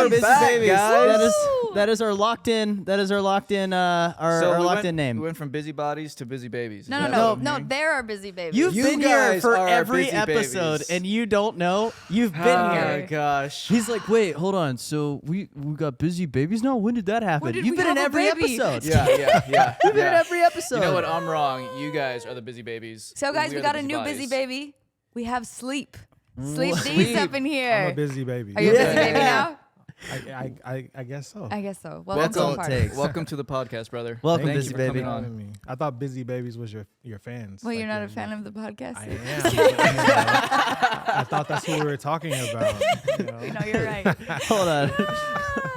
our busy babies, guys. That is our locked in. That is our locked in. Our locked in name. We went from busybodies to busy babies. No. They're our busy babies. You've been here guys for are every busy episode, babies. and you don't know. You've been here. Oh gosh. He's like, wait, hold on. So we got busy babies now? When did that happen? did You've we been in have a every baby? episode. Yeah. You've been in every episode. You know what? I'm wrong. You guys are the busy babies. So guys, we are got the a new busybodies. busy baby. We have Sleep. Sleep Deez up in here. I'm a busy baby. Are you a busy baby now? I guess so. I guess so. Welcome That's to all the it party. takes. Welcome to the podcast, brother. Welcome, Thank busy you for baby. coming on. Me. I thought Busy Babies was your fans. Well, like you're not a your- fan of the podcast? I am. I thought that's what we were talking about. You know? No, you're right. Hold on.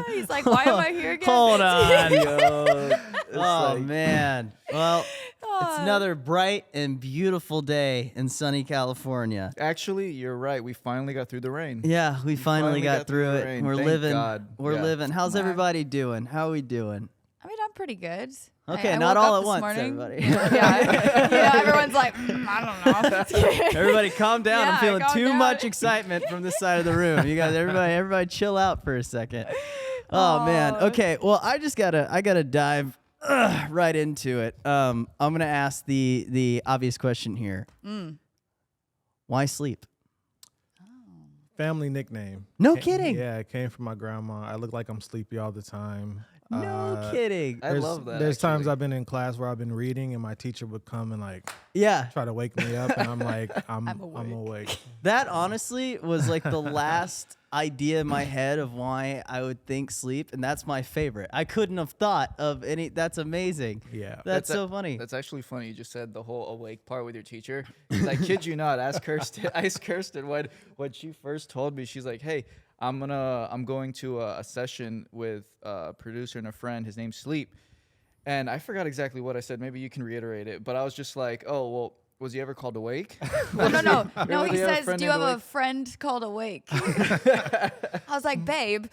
He's like, why am I here again? Hold on. Yo, Oh, like- man. Well, Oh. it's another bright and beautiful day in sunny California. Actually, you're right. We finally got through the rain. Yeah, we finally got through the it. rain. We're Thank living. God. We're Yeah. living. How's Wow. everybody doing? How are we doing? I mean, I'm pretty good. Okay, I not woke all up at this once, morning. everybody. Yeah, everyone's like, I don't know. Everybody calm down. I'm Yeah, feeling calm too down. much excitement from this side of the room. You guys, everybody chill out for a second. Oh man. Aw. Okay. Well, I gotta dive right into it. I'm gonna ask the obvious question here. Why sleep? Family nickname. No kidding. Yeah, it came from my grandma. I look like I'm sleepy all the time. No kidding. I love that. There's times actually. I've been in class where I've been reading and my teacher would come and like Yeah. try to wake me up and I'm like, I'm awake. awake. That honestly was like the last idea in my head of why I would think sleep, and that's my favorite. I couldn't have thought of any. That's amazing. Yeah. That's so funny. That's actually funny. You just said the whole awake part with your teacher. 'Cause I kid you not. Ask Kirsten when she first told me. She's like, "Hey, I'm going to a session with a producer and a friend. His name's Sleep." And I forgot exactly what I said. Maybe you can reiterate it. But I was just like, "Oh, well, was he ever called awake?" No. No, Was he he a says, friend do you have named a Awake? friend called Awake? I was like, babe.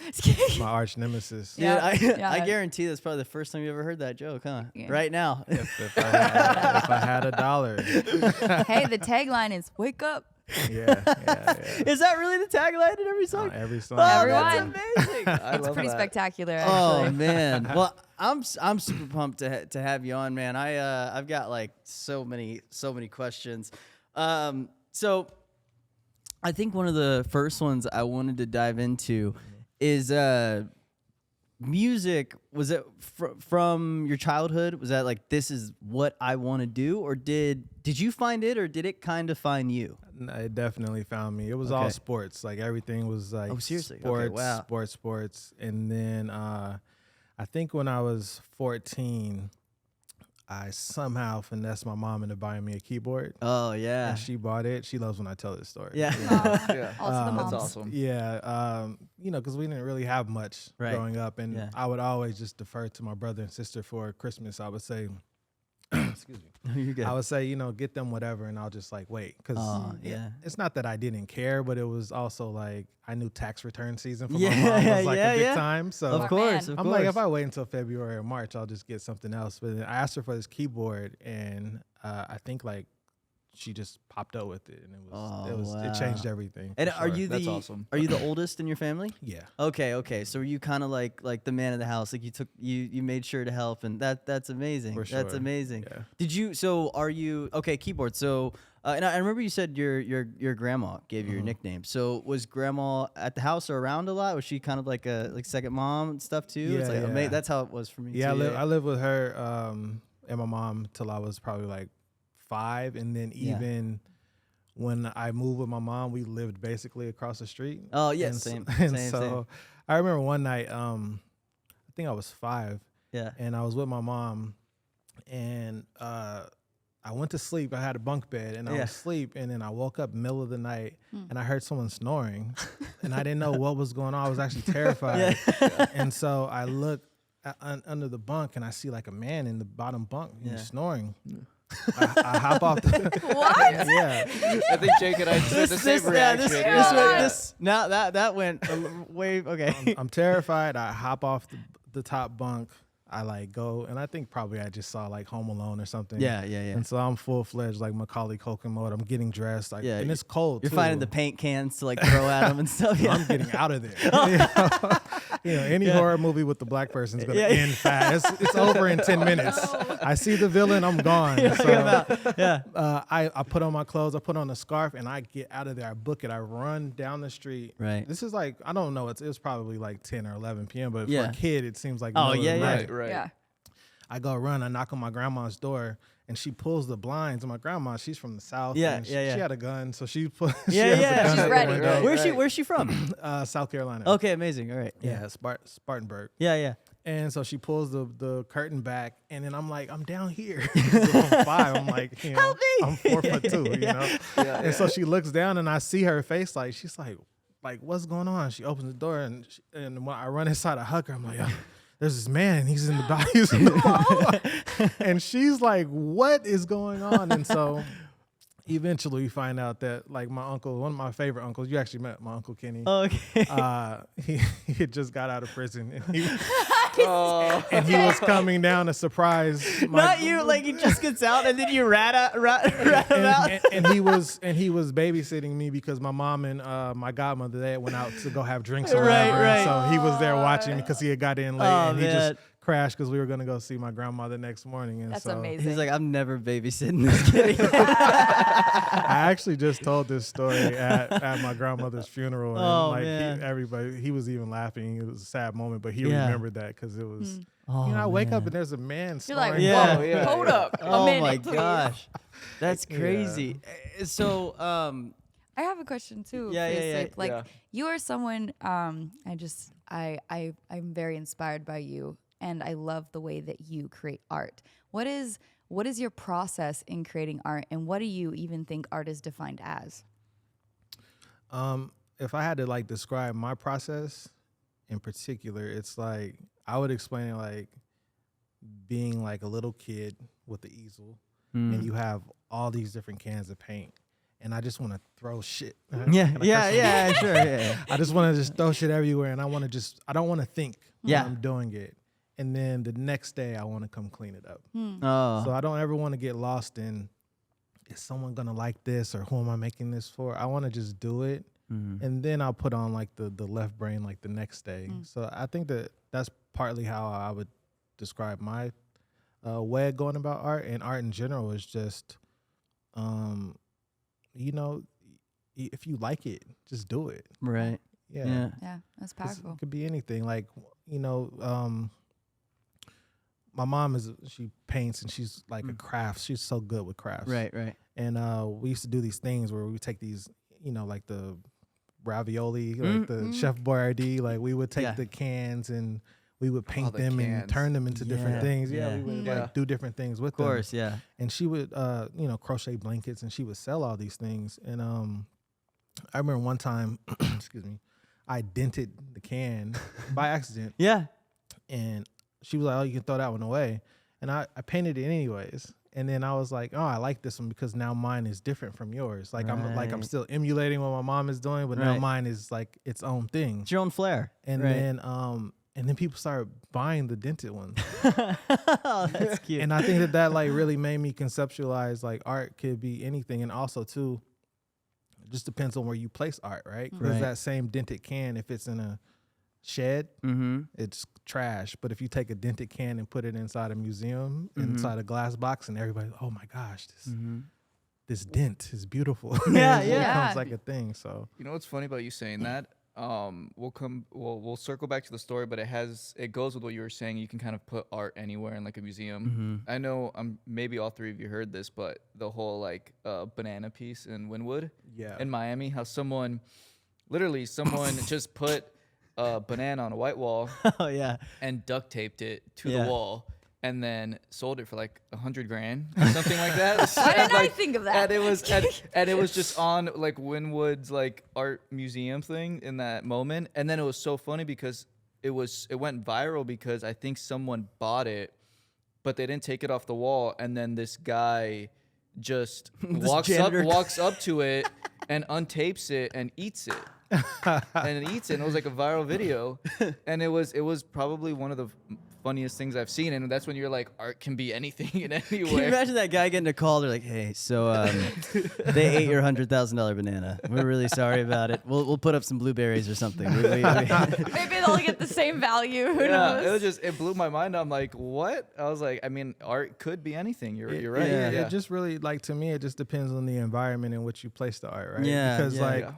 My arch nemesis. Dude, Yeah, yeah. I guarantee that's probably the first time you ever heard that joke, huh? Yeah. Right now. If I had $1. Hey, the tagline is wake up. Yeah. Is that really the tagline in every song? Every song. Oh, Everyone. that's amazing. I It's love pretty that. spectacular, Oh actually. man. Well, I'm super pumped to have you on, man. I've got like so many questions. So I think one of the first ones I wanted to dive into is music. Was it from your childhood? Was that like, this is what I want to do, or did you find it, or did it kind of find you? No, it definitely found me. It was Okay. all sports. Like everything was like Oh, seriously? Okay, sports, wow. sports. And then I think when I was 14, I somehow finessed my mom into buying me a keyboard. Oh yeah. And she bought it. She loves when I tell this story. Yeah. Yeah. Also the That's moms. awesome. Yeah, because we didn't really have much Right. growing up, and Yeah. I would always just defer to my brother and sister for Christmas. I would say, excuse me, You're good. I would say, get them whatever, and I'll just like wait, because Oh, yeah. it's not that I didn't care, but it was also like I knew tax return season for Yeah, my mom was like yeah, a big yeah. time. So Of Smart course, man. of I'm course. like, if I wait until February or March, I'll just get something else. But then I asked her for this keyboard, and I think like she just popped up with it, and it changed everything. And for are sure. you That's the awesome. are you the oldest in your family? Yeah. Okay. So are you kind of like the man of the house? Like you made sure to help, and that's amazing. For That's sure. amazing. Yeah. Did you? So are you okay? Keyboard. So and I remember you said your grandma gave you your Mm-hmm. nickname. So was grandma at the house or around a lot? Was she kind of like a second mom and stuff too? It's Yeah, like yeah. that's how it was for me. Yeah, too. I lived with her and my mom till I was probably like 5, and then Yeah. even when I moved with my mom, we lived basically across the street. Oh yeah, and same. And same, so same. I remember one night, I think I was 5, Yeah. and I was with my mom, and I went to sleep. I had a bunk bed, and I Yeah. was asleep, and then I woke up middle of the night, and I heard someone snoring, and I didn't know what was going on. I was actually terrified, and so I looked under the bunk, and I see like a man in the bottom bunk and he's snoring. I hop off the What? yeah. I think Jake and I just had the same reaction. Now that went way okay. I'm terrified. I hop off the top bunk, I like go, and I think probably I just saw like Home Alone or something. Yeah. And so I'm full fledged like Macaulay Culkin mode. I'm getting dressed, like, Yeah, and it's cold. You're too. finding the paint cans to like throw at them and stuff. Yeah. I'm getting out of there. Any horror movie with the black person is gonna end fast. It's over in 10 minutes. I see the villain, I'm gone. I put on my clothes, I put on a scarf, and I get out of there. I book it. I run down the street. Right. This is like, I don't know. It was probably like 10 or 11 p.m. But for a kid, it seems like Oh, middle of the night. Right. Yeah. I go run. I knock on my grandma's door, and she pulls the blinds. And my grandma, she's from the South. Yeah, and she yeah. had a gun, so she put. Yeah, has yeah. a gun She's at the ready. window. Right. Where's she from? South Carolina. Okay, amazing. All right. Yeah, Spartanburg. Yeah. And so she pulls the curtain back, and then I'm like, I'm down here. I'm 5. I'm like, Help me. I'm 4'2", you know? And so she looks down, and I see her face, like, she's like, what's going on? She opens the door, and when I run inside, I hug her. I'm like, there's this man, and he's in the body. And she's like, what is going on? And so eventually we find out that, like, my uncle, one of my favorite uncles, you actually met my Uncle Kenny. Okay. He had just got out of prison, and he was coming down to surprise Not you, like he just gets out and then you rat him out. and he was babysitting me because my mom and my godmother, they went out to go have drinks or Right, whatever. right. And so he was there watching because he had got in late, Oh, and he man. just crashed because we were gonna go see my grandma the next morning. And That's so amazing. He's like, I'm never babysitting this kid. I actually just told this story at my grandmother's funeral, and Oh, like man. he was even laughing. It was a sad moment, but he Yeah. remembered that because it was. Oh, I wake up man. and there's a man You're snoring. like, Yeah. whoa, Yeah. hold up. A Oh minute, my please. gosh. That's crazy. So, I have a question too. Yeah, yeah, yeah. Like Yeah. you are someone. I'm very inspired by you, and I love the way that you create art. What is your process in creating art, and what do you even think art is defined as? If I had to like describe my process in particular, it's like I would explain it like being like a little kid with the easel, and you have all these different cans of paint, and I just want to throw shit. yeah, sure. Yeah. I just want to just throw shit everywhere, and I don't want to think Yeah. when I'm doing it. And then the next day I want to come clean it up. Oh, So I don't ever want to get lost in, is someone going to like this, or who am I making this for? I want to just do it. And then I'll put on like the left brain like the next day. So I think that's partly how I would describe my way of going about art. And art in general is just, if you like it, just do it. right. Yeah. Yeah, that's 'Cause powerful. It could be anything. Like, my mom she paints, and she's like a craft. She's so good with crafts. Right. And we used to do these things where we take these, like the ravioli, like the Chef Boyardee, like we would take the cans and we would paint the them cans. and turn them into different things. Yeah, Yeah. we would Yeah. like do different things with Of course, them. yeah. And she would, crochet blankets, and she would sell all these things. And I remember one time, excuse me, I dented the can by accident, Yeah. and she was like, "Oh, you can throw that one away." And I painted it anyways. And then I was like, "Oh, I like this one because now mine is different from yours. Like I'm Right. still emulating what my mom is doing, but now Right. mine is like its own thing." It's your own flair. And right. then people started buying the dented ones. Oh, that's cute. And I think that like really made me conceptualize like art could be anything. And also too, it just depends on where you place art, right? Because Right. that same dented can, if it's in a shed, Mm-hmm. it's trash. But if you take a dented can and put it inside a museum, inside a glass box, and everybody, oh my gosh, this dent is beautiful. Yeah, It yeah. becomes like a thing. So You know what's funny about you saying that? We'll circle back to the story, but it goes with what you were saying. You can kind of put art anywhere in like a museum. I know maybe all three of you heard this, but the whole like banana piece in Wynwood in Miami, how someone just put a banana on a white wall Oh, yeah. and duct taped it to Yeah. the wall, and then sold it for like $100,000 or something like that. Why didn't I Like, think of that? And it was just on like Wynwood's like art museum thing in that moment. And then it was so funny because it went viral because I think someone bought it, but they didn't take it off the wall. And then this guy just janitor. walks up to it and untapes it and eats it. And it was like a viral video, and it was probably one of the funniest things I've seen, and that's when you're like, art can be anything in Can you anywhere. imagine that guy getting a call? They're like, "Hey, so they ate your $100,000 banana. We're really sorry about it. We'll put up some blueberries or something." Maybe they'll get the same value. Who Yeah, knows? it blew my mind. I'm like, what? I was like, I mean, art could be anything. You're right. Yeah. It just really, like, to me, it just depends on the environment in which you place the art, right? Yeah, Because yeah. like Yeah.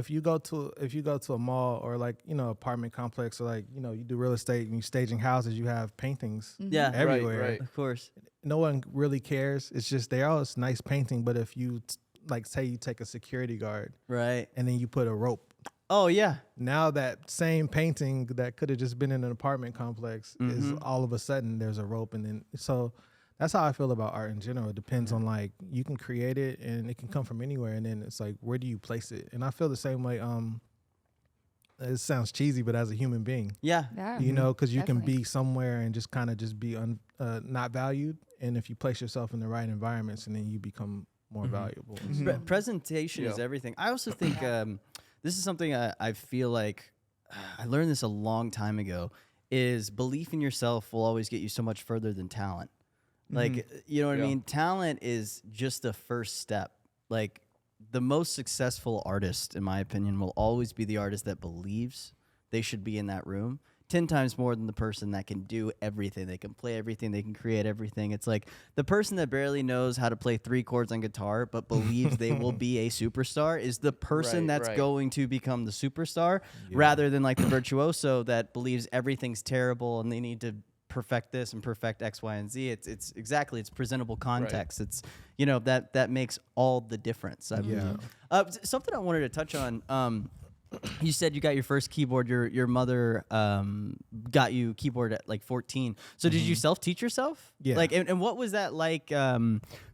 if you go to a mall or like, apartment complex, or like, you do real estate and you staging houses, you have paintings Yeah, everywhere. right. of course. No one really cares. It's just they're always nice painting, but if you like say you take a security guard Right. and then you put a rope, Oh yeah. now that same painting that could have just been in an apartment complex is all of a sudden there's a rope. And then so that's how I feel about art in general. It depends on, like, you can create it and it can come from anywhere, and then it's like, where do you place it? And I feel the same way. It sounds cheesy, but as a human being, Yeah. Yeah. because you can Definitely. be somewhere and just kind of just be not valued, and if you place yourself in the right environments, and then you become more valuable. Presentation is Yeah. everything. I also think this is something I feel like I learned this a long time ago. Is belief in yourself will always get you so much further than talent. Like, you know what I Yeah. mean? Talent is just the first step. Like, the most successful artist, in my opinion, will always be the artist that believes they should be in that room 10 times more than the person that can do everything. They can play everything. They can create everything. It's like the person that barely knows how to play 3 chords on guitar but believes they will be a superstar is the person Right, that's right. going to become the superstar, rather than like the virtuoso that believes everything's terrible and they need to perfect this and perfect X, Y, and Z. It's exactly, it's presentable context. It's, that makes all the difference. I believe. Something I wanted to touch on. You said you got your first keyboard. Your mother got you keyboard at like 14. So did you self-teach yourself? Yeah. Like, and what was that like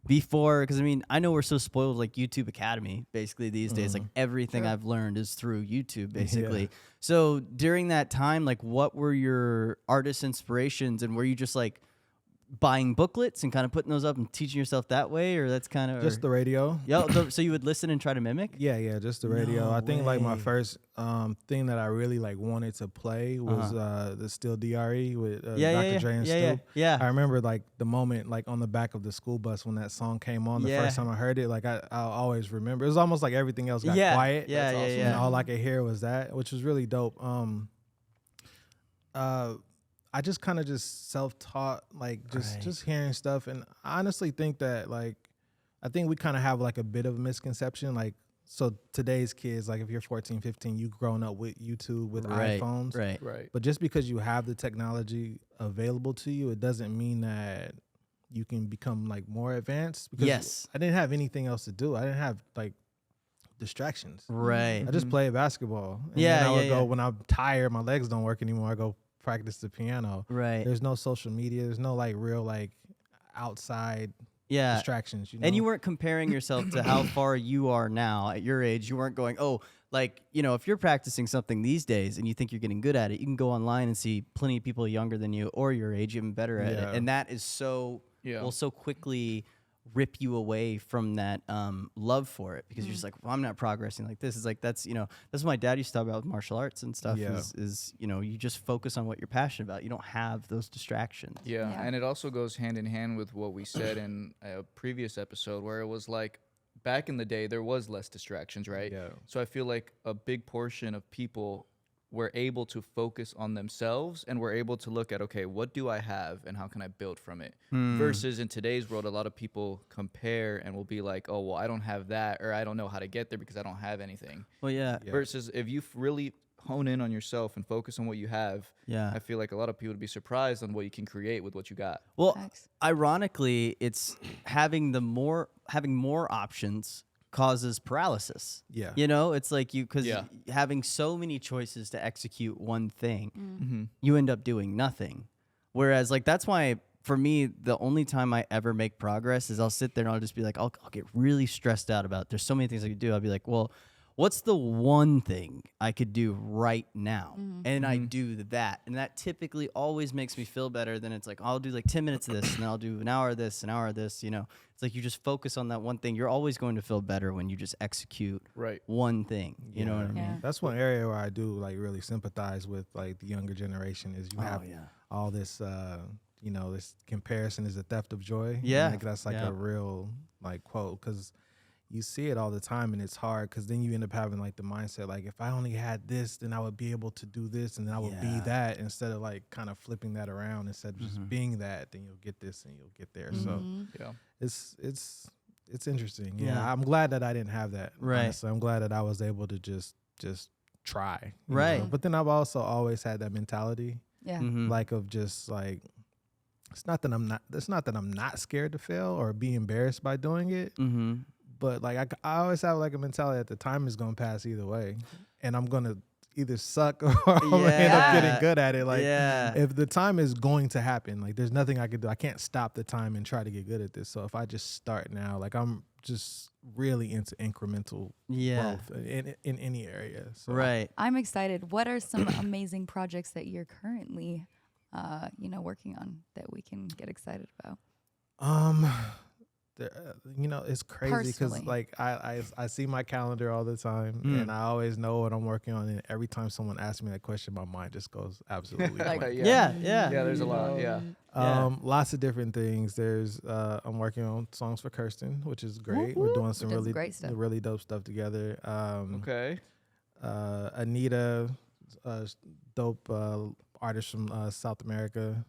before? Because I mean, I know we're so spoiled, like YouTube Academy, basically these days. Like everything I've learned is through YouTube, basically. Yeah. So during that time, like, what were your artist inspirations, and were you just like buying booklets and kind of putting those up and teaching yourself that way, or that's kind of Just the radio. so you would listen and try to mimic? Yeah, just the radio. No I think like my way. first thing that I really like wanted to play was the Still DRE with Dr. Dre and Snoop. Yeah. I remember like the moment like on the back of the school bus when that song came on the Yeah. first time I heard it. Like I'll always remember. It was almost like everything else got Yeah. quiet. Yeah, That's yeah, awesome. yeah. And all I could hear was that, which was really dope. I just kind of just self-taught, like just hearing stuff. And I honestly think that like, I think we kind of have like a bit of a misconception. Like, so today's kids, like if you're 14, 15, you've grown up with YouTube, with iPhones. Right. Right. But just because you have the technology available to you, it doesn't mean that you can become like more advanced. Because Yes. I didn't have anything else to do. I didn't have like distractions. Right. I just played basketball. And Yeah, then I would yeah, go yeah. when I'm tired, my legs don't work anymore. I go practice the piano. Right. There's no social media. There's no like real like outside Yeah. distractions. You know? And you weren't comparing yourself to how far you are now at your age. You weren't going, oh, like, if you're practicing something these days and you think you're getting good at it, you can go online and see plenty of people younger than you or your age even better at Yeah. it. And that is so will so quickly rip you away from that love for it, because you're just like, well, I'm not progressing like this. It's like that's what my dad used to talk about with martial arts and stuff. Yeah. Is you just focus on what you're passionate about. You don't have those distractions. Yeah, Yeah. and it also goes hand in hand with what we said in a previous episode, where it was like back in the day there was less distractions, right? Yeah. So I feel like a big portion of people were able to focus on themselves and were able to look at, okay, what do I have and how can I build from it? Versus in today's world, a lot of people compare and will be like, oh, well, I don't have that, or I don't know how to get there because I don't have anything. Well, yeah. Versus if you really hone in on yourself and focus on what you have, Yeah. I feel like a lot of people would be surprised on what you can create with what you got. Well, Facts. ironically, it's having more options causes paralysis. Yeah. It's like because Yeah. having so many choices to execute one thing, Mm-hmm. you end up doing nothing. Whereas, like, that's why for me, the only time I ever make progress is I'll sit there and I'll just be like, I'll get really stressed out about. There's so many things I could do. I'll be like, well, what's the one thing I could do right now? And I do that. And that typically always makes me feel better than it's like, I'll do like 10 minutes of this and then I'll do an hour of this, you know. It's like you just focus on that one thing. You're always going to feel better when you just execute one thing. You know what I mean? Yeah. That's one area where I do like really sympathize with like the younger generation is you have all this, you know, this comparison is a theft of joy. Yeah. I think that's like a real like quote because you see it all the time and it's hard because then you end up having like the mindset like if I only had this then I would be able to do this and then I would be that instead of like kind of flipping that around instead of just being that then you'll get this and you'll get there. So it's interesting. Yeah, I'm glad that I didn't have that. Right. Honestly. I'm glad that I was able to just try. Right. Know? But then I've also always had that mentality Yeah. like of just like it's not that I'm not scared to fail or be embarrassed by doing it. But like I always have like a mentality that the time is gonna pass either way, and I'm gonna either suck or I'm gonna end up getting good at it. Like if the time is going to happen, like there's nothing I can do. I can't stop the time and try to get good at this. So if I just start now, like I'm just really into incremental growth in any area. So. Right. I'm excited. What are some amazing projects that you're currently, working on that we can get excited about? You know, it's crazy because like I see my calendar all the time and I always know what I'm working on. And every time someone asks me that question, my mind just goes absolutely blank. Yeah, there's a lot. Lots of different things. There's I'm working on songs for Kirsten, which is great. We're doing some really dope stuff together. Anita, dope artist from South America.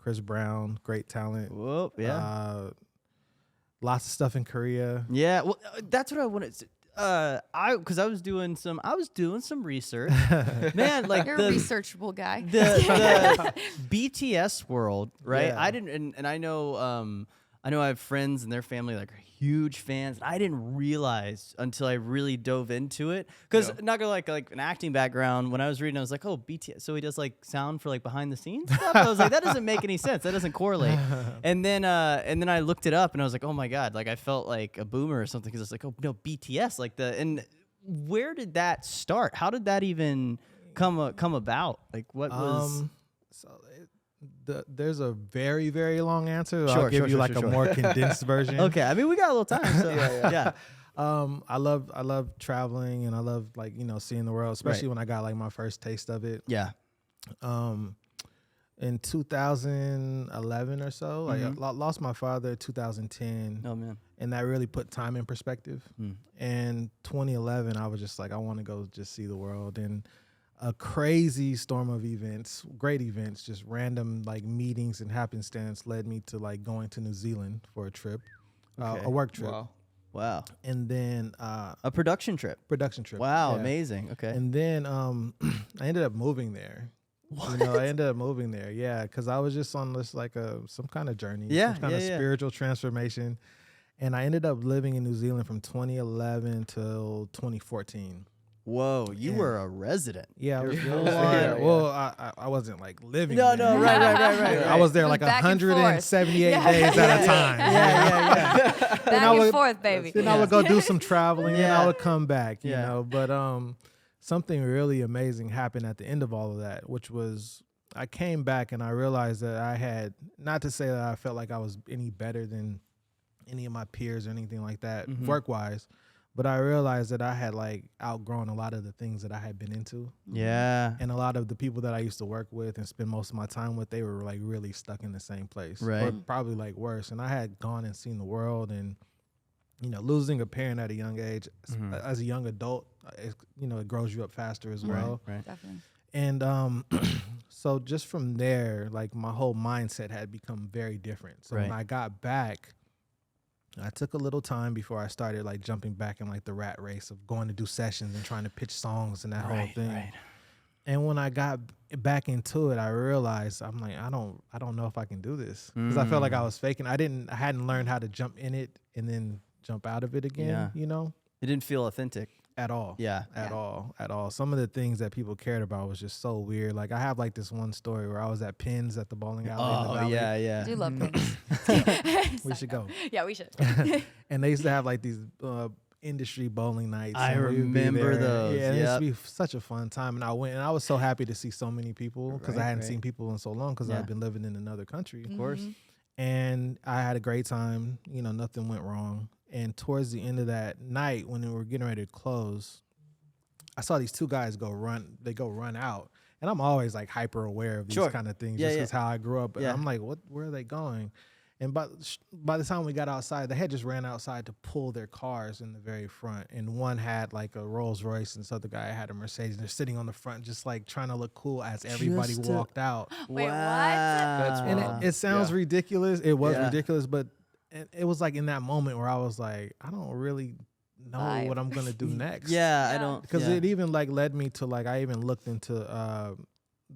Chris Brown, great talent. Whoop, lots of stuff in Korea. Yeah, well, that's what I wanted. Because I was doing some research. Man, like You're a researchable guy. The BTS world, right? Yeah. I didn't, and I know I have friends and their family like are huge fans. I didn't realize until I really dove into it. Because not gonna like an acting background. When I was reading, I was like, oh, BTS. So he does like sound for like behind the scenes stuff. I was like, that doesn't make any sense. That doesn't correlate. And then I looked it up and I was like, oh my god, like I felt like a boomer or something because it's like, oh no, BTS, like and where did that start? How did that even come about? Like what was? There's a very, very long answer. Sure, I'll give you a more condensed version. Okay, I mean we got a little time. So yeah. I love traveling and I love like seeing the world, especially when I got like my first taste of it. Yeah. In 2011 or so, like I lost my father in 2010. Oh man. And that really put time in perspective. And 2011, I was just like, I want to go just see the world. And a crazy storm of events, great events, just random like meetings and happenstance led me to like going to New Zealand for a trip, a work trip. Wow. And then a production trip. Yeah. Wow, amazing. Okay. And then I ended up moving there. What? I ended up moving there. Yeah, because I was just on this like some kind of journey, some kind of spiritual transformation. And I ended up living in New Zealand from 2011 till 2014. Whoa, you were a resident. Yeah, Well, I wasn't like living. No, there. Right. I was there like 178 days at a time. Yeah. Back and forth, baby. Then I would go do some traveling, and I would come back. You know, but something really amazing happened at the end of all of that, which was I came back and I realized that I had, not to say that I felt like I was any better than any of my peers or anything like that, work-wise. But I realized that I had like outgrown a lot of the things that I had been into. Yeah. And a lot of the people that I used to work with and spend most of my time with, they were like really stuck in the same place. Right. Or probably like worse. And I had gone and seen the world and, losing a parent at a young age, as a young adult, it grows you up faster as well. Right. Definitely. And so just from there, like my whole mindset had become very different. So when I got back, I took a little time before I started like jumping back in like the rat race of going to do sessions and trying to pitch songs and that whole thing. Right. And when I got back into it, I realized I'm like, I don't know if I can do this because I felt like I was faking. I hadn't learned how to jump in it and then jump out of it again. It didn't feel authentic at all. Yeah. At all. Some of the things that people cared about was just so weird. Like I have like this one story where I was at Pins at the bowling alley in the valley. Yeah. I do love Pins. We should go. Yeah, we should. And they used to have like these industry bowling nights. I and we would be remember there. those, Yeah, and it used to yep. be such a fun time. And I went, and I was so happy to see so many people because I Right, hadn't right. seen people in so long because Yeah. I've been living in another country. Of course. And I had a great time. You know, nothing went wrong. And towards the end of that night, when we were getting ready to close, I saw these two guys go run. They go run out, and I'm always like hyper aware of these Sure. kind of things, Yeah, just yeah. because how I grew up. And Yeah. I'm like, what? Where are they going? And by the time we got outside, they had just ran outside to pull their cars in the very front. And one had like a Rolls Royce, and this other guy had a Mercedes. They're sitting on the front, just like trying to look cool as everybody Just to- walked out. Wait, what? That's And wild. it sounds Yeah. ridiculous. It was Yeah. ridiculous, but it was like in that moment where I was like, I don't really know Vibe. what I'm gonna do next. Yeah, I Yeah. don't. Because yeah. it even like led me to like I even looked into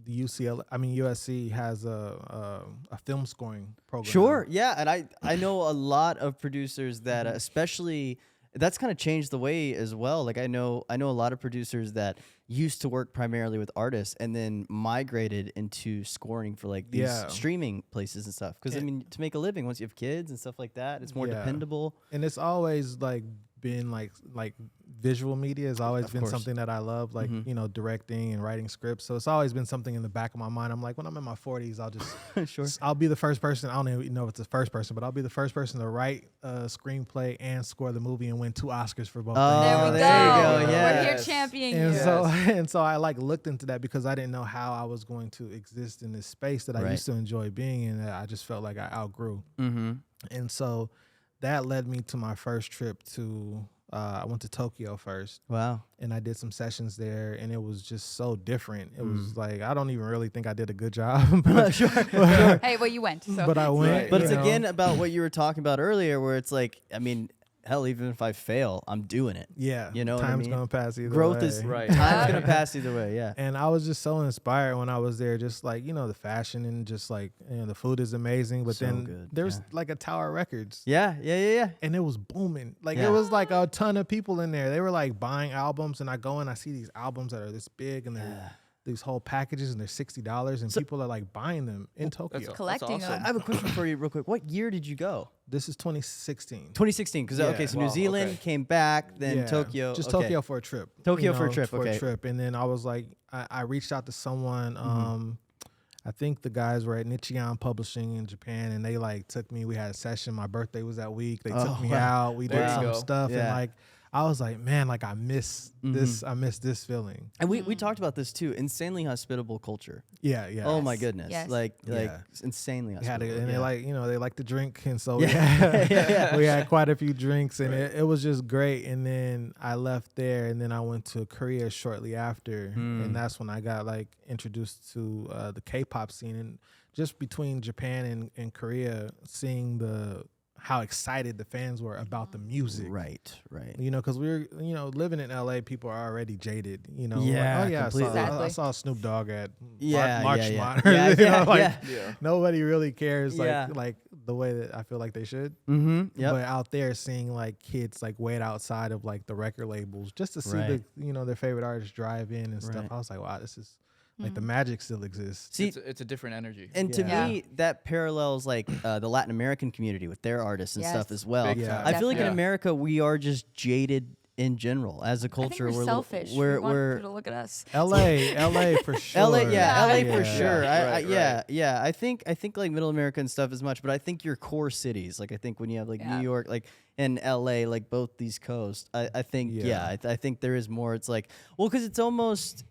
the USC has a film scoring program. Sure, yeah, and I know a lot of producers that especially that's kind of changed the way as well. Like I know a lot of producers that used to work primarily with artists and then migrated into scoring for like these Yeah. streaming places and stuff. Because I mean, to make a living once you have kids and stuff like that, it's more Yeah. dependable. And it's always like been like visual media has always Of been course. something that I love, like Mhm. you know, directing and writing scripts. So it's always been something in the back of my mind. I'm like, when I'm in my 40s, I'll just Sure. I'll be the first person. I don't even know if it's the first person, but I'll be the first person to write a screenplay and score the movie and win 2 Oscars for both. Oh, things. There we go. there you go, We're here yes. championing And you. so and so I like looked into that because I didn't know how I was going to exist in this space that I Right. used to enjoy being in, that I just felt like I outgrew. Mm-hmm. And so that led me to my first trip to I went to Tokyo first, Wow. and I did some sessions there, and it was just so different. It was like I don't even really think I did a good job, but, Sure. Hey, well, you went. So but I went. Right. But you it's know. again about what you were talking about earlier, where it's like, I mean, hell, even if I fail, I'm doing it. Yeah, You know what I time's mean? gonna pass either Growth way. is Right. Time's gonna pass either way. Yeah. And I was just so inspired when I was there, just like, you know, the fashion and just like, you know, the food is amazing. But So then good, there's yeah. like a Tower Records. Yeah. And it was booming. Like Yeah. it was like a ton of people in there. They were like buying albums, and I go and I see these albums that are this big, and they're these whole packages, and they're $60, and people are like buying them in Tokyo. collecting awesome. them. I have a question for you, real quick. What year did you go? This is 2016. 2016. Because okay, Yeah. so Wow, New Zealand okay. came back, then Yeah, Tokyo. just okay. Tokyo for a trip. Tokyo for a trip, okay. And then I was like, I reached out to someone. I think the guys were at Nichian Publishing in Japan, and they like took me. We had a session. My birthday was that week. They Oh, took me wow. out. We There did you some go. stuff, and Yeah. like I was like, man, like I miss this. I miss this feeling. And we talked about this too. Insanely hospitable culture. Yeah, yeah. Oh my Yes, goodness. yes. Like Yeah. insanely We had hospitable. it, and yeah. they like, you know, they like to drink, and so Yeah. we, had, Yeah. we had quite a few drinks, and it was just great. And then I left there, and then I went to Korea shortly after, and that's when I got like introduced to the K-pop scene, and just between Japan and Korea, seeing how excited the fans were about the music. Right. You know, because we're, you know, living in LA, people are already jaded. You know, Yeah, like, oh yeah, completely. I Exactly. saw Snoop Dogg at Yeah, March yeah, yeah. Monitor. Yeah, You yeah, know, like, yeah. Yeah. nobody really cares Yeah. like the way that I feel like they should. Mm-hmm. Yep. But out there, seeing like kids like wait outside of like the record labels just to see Right. the, you know, their favorite artists drive in and stuff. Right. I was like, wow, this is like the magic still exists. See, It's a different energy. and to Yeah. me, that parallels like the Latin American community with their artists and Yes. stuff as well. Big Yeah. time. I feel like in Yeah. America, we are just jaded in general as a I think culture. we're a little- selfish. We're, we want we're people to look at us. LA for sure. LA, yeah, LA for Yeah. sure. Right, yeah, right. yeah. I think like Middle America and stuff as much, but I think your core cities, like I think when you have like Yeah. New York, like and LA, like both these coasts, I think Yeah. I think there is more. It's like because it's almost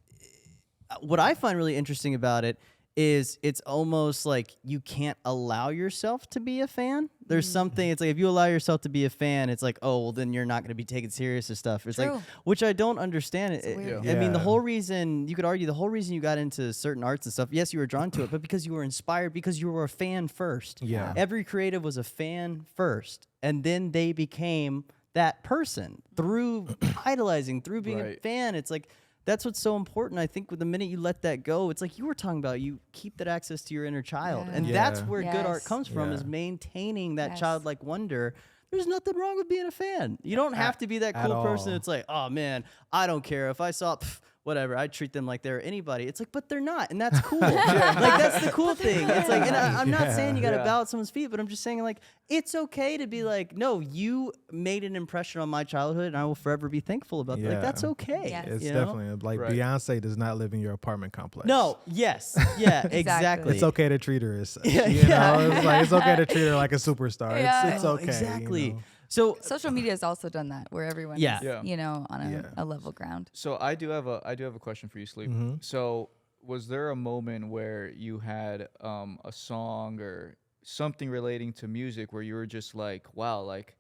what I find really interesting about it is it's almost like you can't allow yourself to be a fan. There's something, it's like if you allow yourself to be a fan, it's like, oh, well, then you're not going to be taken serious or stuff. It's like, True. which I don't understand. weird. I mean, the Yeah. whole reason, you could argue the whole reason you got into certain arts and stuff, yes, you were drawn to it, but because you were inspired, because you were a fan first. Yeah. Every creative was a fan first, and then they became that person through idolizing, through being a Right. fan. It's like, that's what's so important. I think with the minute you let that go, it's like you were talking about, you keep that access to your inner child. Yeah. And that's Yeah. where good art Yes. comes from, Yeah. is maintaining that Yes. childlike wonder. There's nothing wrong with being a fan. You don't have to be that at cool person all. that's like, oh man, I don't care if I saw whatever. I treat them like they're anybody. It's like, but they're not, and that's cool. Like that's the cool thing. It's like, and I'm not saying you got to bow at someone's feet, but I'm just saying like it's okay to be like, no, you made an impression on my childhood, and I will forever be thankful about that. Like that's okay. Yes. It's you know? definitely like Beyonce does not live in your apartment complex. No. Yes. Yeah. Exactly. It's okay to treat her as such. Yeah, You know, it's like it's okay to treat her like a superstar. Yeah. It's okay. Exactly. You know? So Social media has also done that, where everyone is, you know, on a level ground. So I do have a question for you, Sleep. So was there a moment where you had a song or something relating to music where you were just like, wow, like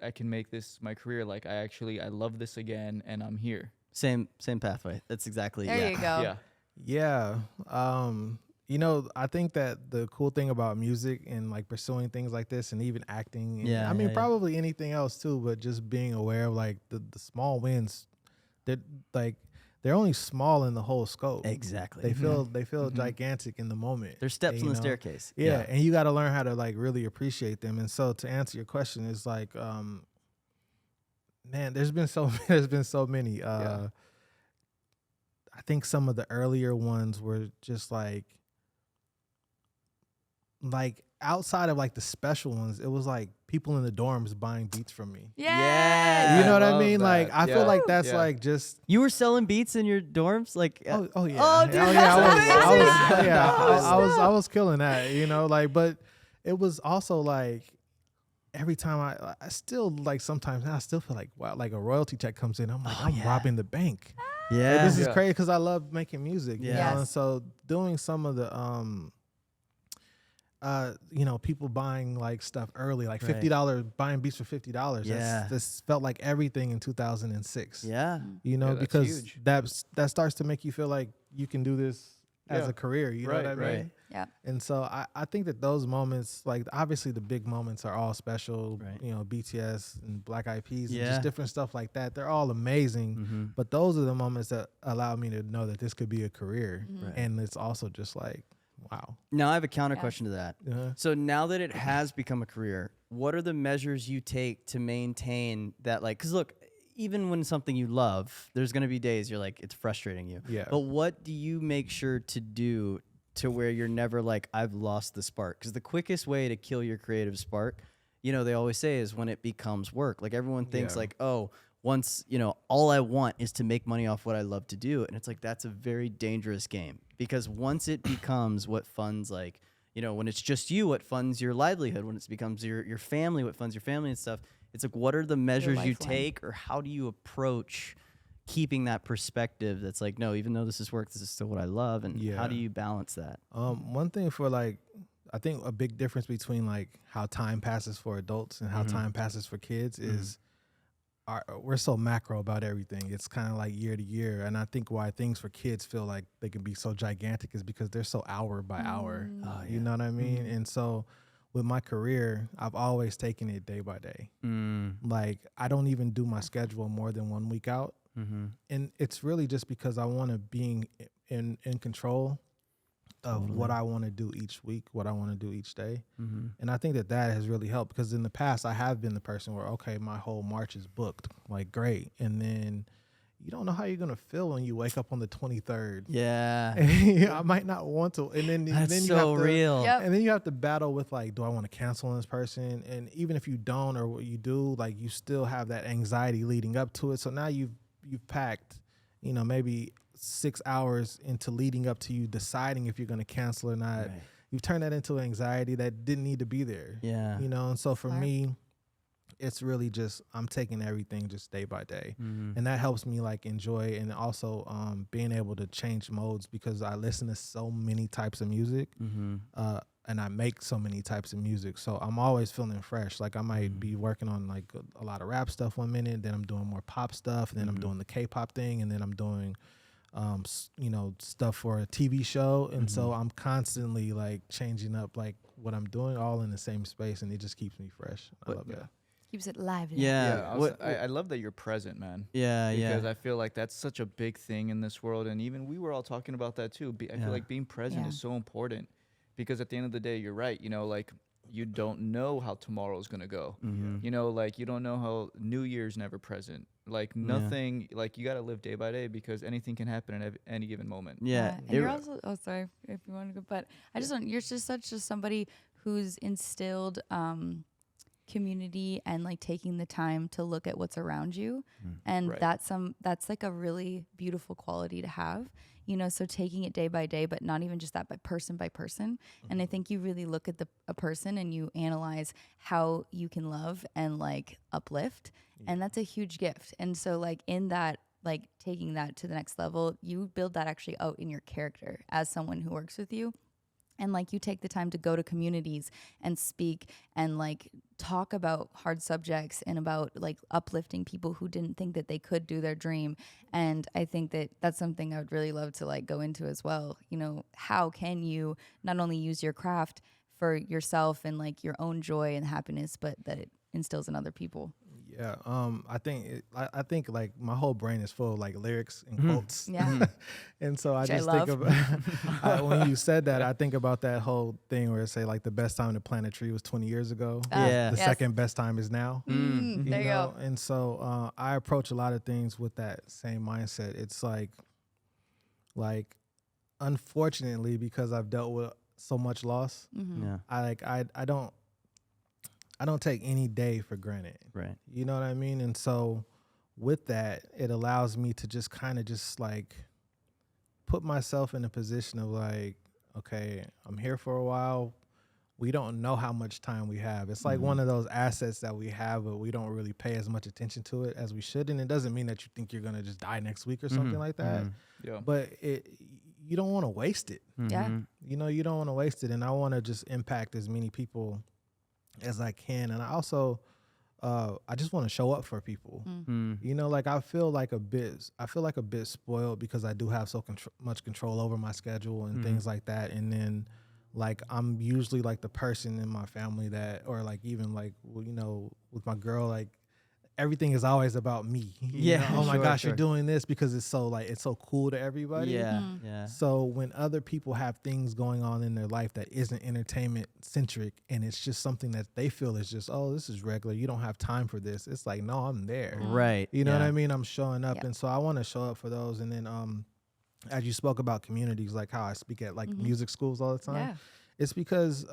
I can make this my career. Like I love this again, and I'm here. same pathway. That's exactly. There you go. Yeah. Yeah. You know, I think that the cool thing about music and like pursuing things like this and even acting, and I mean, probably anything else too, but just being aware of like the small wins, they're only small in the whole scope. Exactly. They feel gigantic in the moment. They're steps on the staircase. Yeah. And you got to learn how to like really appreciate them. And so to answer your question is like, man, there's been so many. I think some of the earlier ones were just like outside of like the special ones, it was like people in the dorms buying beats from me. Yeah. You know what I love mean? that. Like I feel like that's Yeah. like just You were selling beats in your dorms, like. oh yeah. Oh, dude, I was killing that, you know, like, but it was also like every time I still like sometimes now I still feel like wow, like a royalty check comes in, I'm like I'm robbing the bank. Yeah. Like, this is crazy because I love making music. You Yes. know? And so doing some of the you know, people buying like stuff early, like $50, buying beats for $50. Yeah. This felt like everything in 2006. Yeah. You know, Yeah, that's because huge. that starts to make you feel like you can do this as a career. You know what I mean? Right. Yeah. And so I think that those moments, like obviously the big moments are all special, Right. you know, BTS and Black Eyed Peas and Yeah. just different stuff like that. They're all amazing, but those are the moments that allow me to know that this could be a career. Right. And it's also just like, wow. Now I have a counter question to that. Uh-huh. So now that it has become a career, what are the measures you take to maintain that? Like, because look, even when something you love, there's going to be days you're like, it's frustrating you. Yeah. But what do you make sure to do to where you're never like, I've lost the spark? Because the quickest way to kill your creative spark, you know, they always say is when it becomes work. Like everyone thinks Yeah. like, oh, once, you know, all I want is to make money off what I love to do. And it's like, that's a very dangerous game because once it becomes what funds like, you know, when it's just you, what funds your livelihood, when it becomes your family, what funds your family and stuff, it's like, what are the measures you lifeline. take or how do you approach keeping that perspective that's like, no, even though this is work, this is still what I love. And how Yeah. do you balance that? One thing for like, I think a big difference between like how time passes for adults and how time passes for kids is we're so macro about everything. It's kind of like year to year. And I think why things for kids feel like they can be so gigantic is because they're so hour by hour. You know what I mean? And so with my career, I've always taken it day by day. Like I don't even do my schedule more than 1 week out. And it's really just because I want to be in control of what I want to do each week, what I want to do each day. And I think that has really helped because in the past I have been the person where, okay, my whole March is booked, like great. And then you don't know how you're going to feel when you wake up on the 23rd. Yeah. I might not want to. And then, That's then you so have to, real. Yep. and then you have to battle with like, do I want to cancel on this person? And even if you don't, or what you do, like you still have that anxiety leading up to it. So now you've packed, you know, maybe 6 hours into leading up to you deciding if you're going to cancel or not. Right. You've turned that into anxiety that didn't need to be there. Yeah. You know, and so for me, it's really just I'm taking everything just day by day, and that helps me like enjoy and also being able to change modes because I listen to so many types of music, and I make so many types of music, so I'm always feeling fresh. Like I might be working on like a lot of rap stuff one minute, then I'm doing more pop stuff, and then I'm doing the K-pop thing, and then I'm doing you know, stuff for a TV show, and so I'm constantly like changing up like what I'm doing all in the same space, and it just keeps me fresh. I love that. Keeps it lively. Yeah. I love that you're present, man. Yeah. Because I feel like that's such a big thing in this world, and even we were all talking about that too. I feel like being present is so important because at the end of the day, you're right. You know, like you don't know how tomorrow's gonna go. You know, like you don't know how New Year's never present. Like nothing, like you got to live day by day because anything can happen at any given moment. Yeah. And you're also, oh, sorry if you want to go, but I just want, you're just such just somebody who's instilled community and like taking the time to look at what's around you. And Right. that's like a really beautiful quality to have, you know, so taking it day by day, but not even just that, but person by person. And I think you really look at a person and you analyze how you can love and like uplift. And that's a huge gift. And so like in that, like taking that to the next level, you build that actually out in your character as someone who works with you. And like you take the time to go to communities and speak and like talk about hard subjects and about like uplifting people who didn't think that they could do their dream. And I think that that's something I would really love to like go into as well. You know, how can you not only use your craft for yourself and like your own joy and happiness, but that it instills in other people? Yeah, I think like my whole brain is full of like lyrics and quotes. Yeah. And so I Which I just think love. about when you said that, I think about that whole thing where it say like the best time to plant a tree was 20 years ago. Yeah. The Yes. second best time is now. There you go. And so I approach a lot of things with that same mindset. It's like unfortunately, because I've dealt with so much loss, Yeah. I don't take any day for granted. Right. You know what I mean? And so with that, it allows me to just kind of just like put myself in a position of like, okay, I'm here for a while. We don't know how much time we have. It's like one of those assets that we have, but we don't really pay as much attention to it as we should. And it doesn't mean that you think you're going to just die next week or something like that. Yeah. But you don't want to waste it. Yeah. You know, you don't want to waste it. And I want to just impact as many people as I can. And I also, I just want to show up for people. You know, like I feel like a bit spoiled because I do have so much control over my schedule and things like that. And then like, I'm usually like the person in my family that, or like even like, you know, with my girl, like everything is always about me. You know? Oh my sure, gosh, sure. you're doing this because it's so cool to everybody. Yeah. Yeah. So when other people have things going on in their life that isn't entertainment centric and it's just something that they feel is just, oh, this is regular, you don't have time for this. It's like, no, I'm there. Right. You know what yeah. I mean? I'm showing up. Yep. And so I want to show up for those. And then as you spoke about communities, like how I speak at like music schools all the time. Yeah. It's because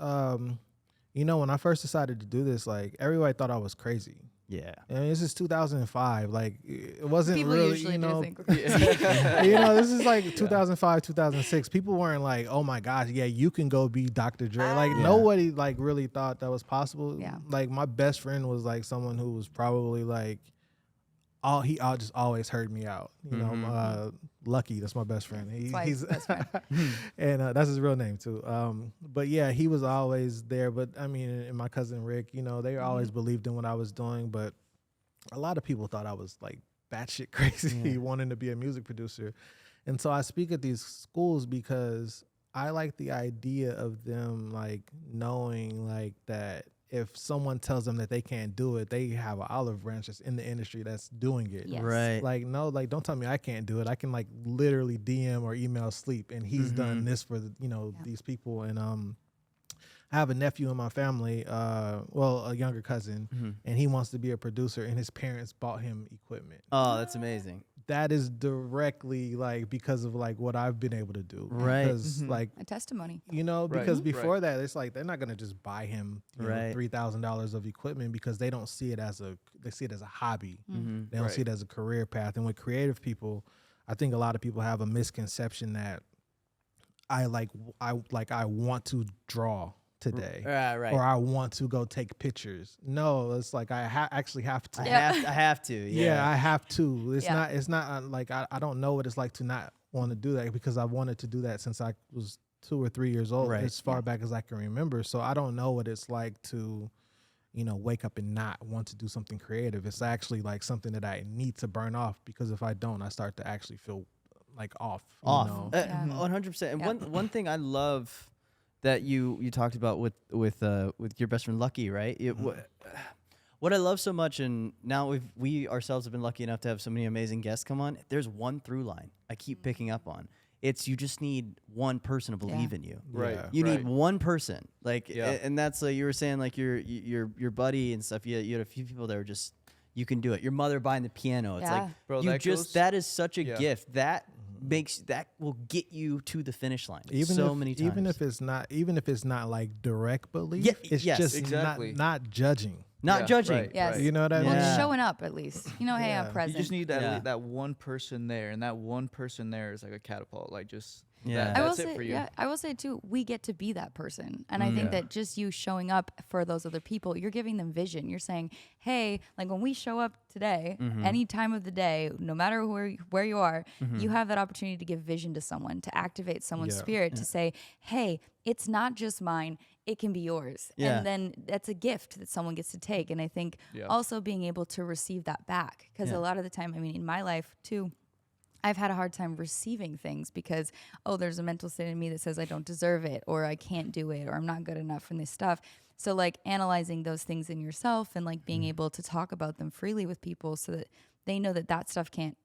you know, when I first decided to do this, like everybody thought I was crazy. Yeah. I mean, this is 2005. Like, it wasn't People really, usually you know, do think we're crazy. you know, this is like 2005, 2006. People weren't like, oh my gosh, yeah, you can go be Dr. Dre. Like, nobody like really thought that was possible. Yeah. Like, my best friend was like someone who was probably like, he just always heard me out. You know, Lucky, that's my best friend. That's why He's he's best friend. and that's his real name too. But yeah, he was always there. But I mean, and my cousin Rick, you know, they always believed in what I was doing. But a lot of people thought I was like batshit crazy, wanting to be a music producer. And so I speak at these schools because I like the idea of them like knowing like that if someone tells them that they can't do it, they have an olive branch that's in the industry that's doing it. Yes. Right. Like, no, like, don't tell me I can't do it. I can like literally DM or email Sleep, and he's done this for, these people. And I have a nephew in my family, a younger cousin, and he wants to be a producer, and his parents bought him equipment. Oh, that's amazing. That is directly like because of like what I've been able to do. Right. Because like, A testimony. because before that, it's like they're not gonna just buy him Right. $3,000 of equipment because they don't see it as a hobby. They don't Right. see it as a career path. And with creative people, I think a lot of people have a misconception that I want to draw today. Right. Or I want to go take pictures. No, it's like I actually have to. I have to. Yeah, I have to. Yeah. It's not like I don't know what it's like to not want to do that because I wanted to do that since I was 2 or 3 years old, Right. as far back as I can remember. So I don't know what it's like to, wake up and not want to do something creative. It's actually like something that I need to burn off because if I don't, I start to actually feel like off. you know? 100%. And Yeah. one thing I love that you talked about with your best friend Lucky, right? What I love so much, and now we ourselves have been lucky enough to have so many amazing guests come on. There's one through line I keep picking up on. It's you just need one person to believe in you. Right. Yeah. You need one person, like, Yeah. and that's like you were saying, like your buddy and stuff. You had a few people that were just, you can do it. Your mother buying the piano. It's like, Yeah. Bro, you that just, goes- that is such a Yeah. gift. That will get you to the finish line Even so if, many times. even if it's not like direct belief, Yeah, it's yes, just exactly. not judging. not Yeah, judging. right, Yes. right. You know what I Well, mean? Yeah. showing up at least. Hey, Yeah. I'm present. You just need that Yeah. that one person there, and that one person there is like a catapult. Like just Yeah. that- I will that's it say, for you. yeah, I will say too, we get to be that person. And I think Yeah. that just you showing up for those other people, you're giving them vision. You're saying, hey, like when we show up today, any time of the day, no matter where you are, you have that opportunity to give vision to someone, to activate someone's Yeah. spirit, to say, hey, it's not just mine, it can be yours. Yeah. And then that's a gift that someone gets to take. And I think Yeah. also being able to receive that back. Because Yeah. a lot of the time, I mean, in my life too, I've had a hard time receiving things because, oh, there's a mental state in me that says I don't deserve it or I can't do it or I'm not good enough for this stuff. So like analyzing those things in yourself and like being able to talk about them freely with people so that they know that that stuff can't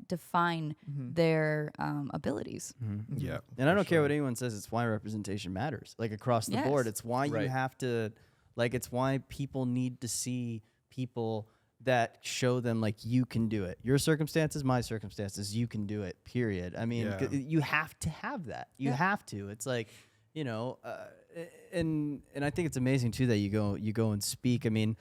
define their abilities. Yeah. And I for don't care sure. what anyone says. It's why representation matters. Like across the Yes. board, it's why you Right. have to, like, it's why people need to see people that show them like you can do it. Your circumstances, my circumstances, you can do it. Period. I mean, Yeah. you have to have that. You Yeah. have to. It's like, you know, and I think it's amazing too that you go and speak. I mean,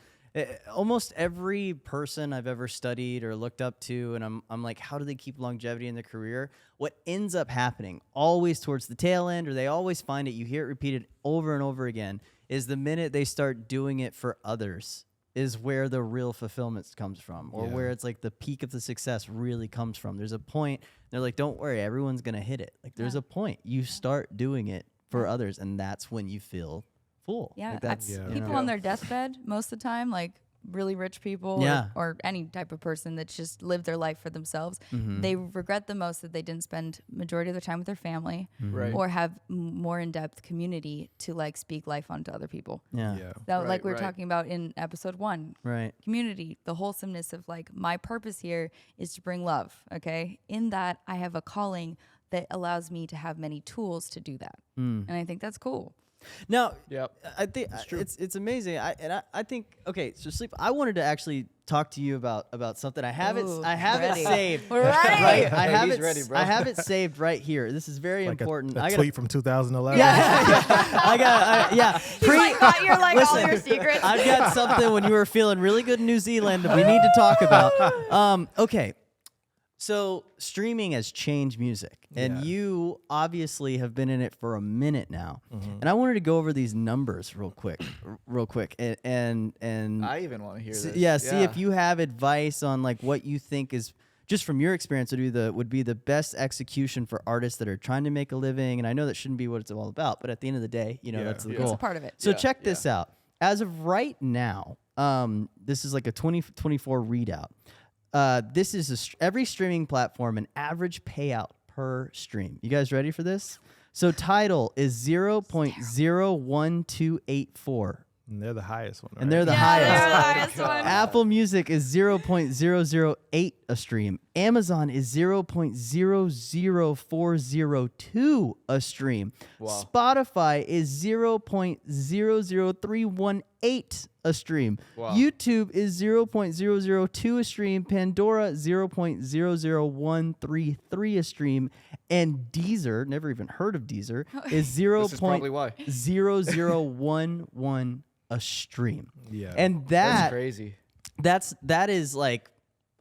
almost every person I've ever studied or looked up to, and I'm like, how do they keep longevity in their career? What ends up happening always towards the tail end, or they always find it, you hear it repeated over and over again, is the minute they start doing it for others is where the real fulfillment comes from, or Yeah. where it's like the peak of the success really comes from. There's a point, they're like, don't worry, everyone's going to hit it. Like there's Yeah. a point. You start doing it for others, and that's when you feel full. Yeah, Like that's, Yeah. you people know. on their deathbed most of the time, like really rich people Yeah. or any type of person that's just lived their life for themselves, Mm-hmm. they regret the most that they didn't spend majority of their time with their family Right. or have more in-depth community to like speak life onto other people. Yeah. Yeah. That, Right, like we were right. talking about in episode 1, Right. community, the wholesomeness of like my purpose here is to bring love. Okay. In that I have a calling that allows me to have many tools to do that. Mm. And I think that's cool. Now, Yep. I think it's amazing. I think okay. So sleep. I wanted to actually talk to you about something. I have Ooh, it. I have ready. it saved. We're ready. Right. I Hey, have he's it. ready, bro. I have it saved right here. This is very Like important. a I tweet from 2011. I got. Yeah. Got your like all Listen, your secrets. I've got something when you were feeling really good in New Zealand that we need to talk about. Okay. So streaming has changed music, and Yeah. you obviously have been in it for a minute now. And I wanted to go over these numbers real quick, and I even want to hear this. yeah, see if you have advice on like what you think is just from your experience would be the best execution for artists that are trying to make a living. And I know that shouldn't be what it's all about, but at the end of the day, you know, Yeah. that's the Yeah. goal. It's a part of it. So Yeah, check this out. As of right now, this is like a 2024 readout. This is every streaming platform an average payout per stream. You guys ready for this? So Tidal is 0.01284. And they're the highest one. Right? And they're the Yeah, highest. they're the highest one. Apple Music is 0.008 a stream. Amazon is 0.00402 a stream. Wow. Spotify is 0.00318 a stream. Wow. YouTube is 0.002 a stream. Pandora 0.00133 a stream. And Deezer, never even heard of Deezer, is This is probably why. 0.0011 a stream. Yeah. And That's crazy. that is like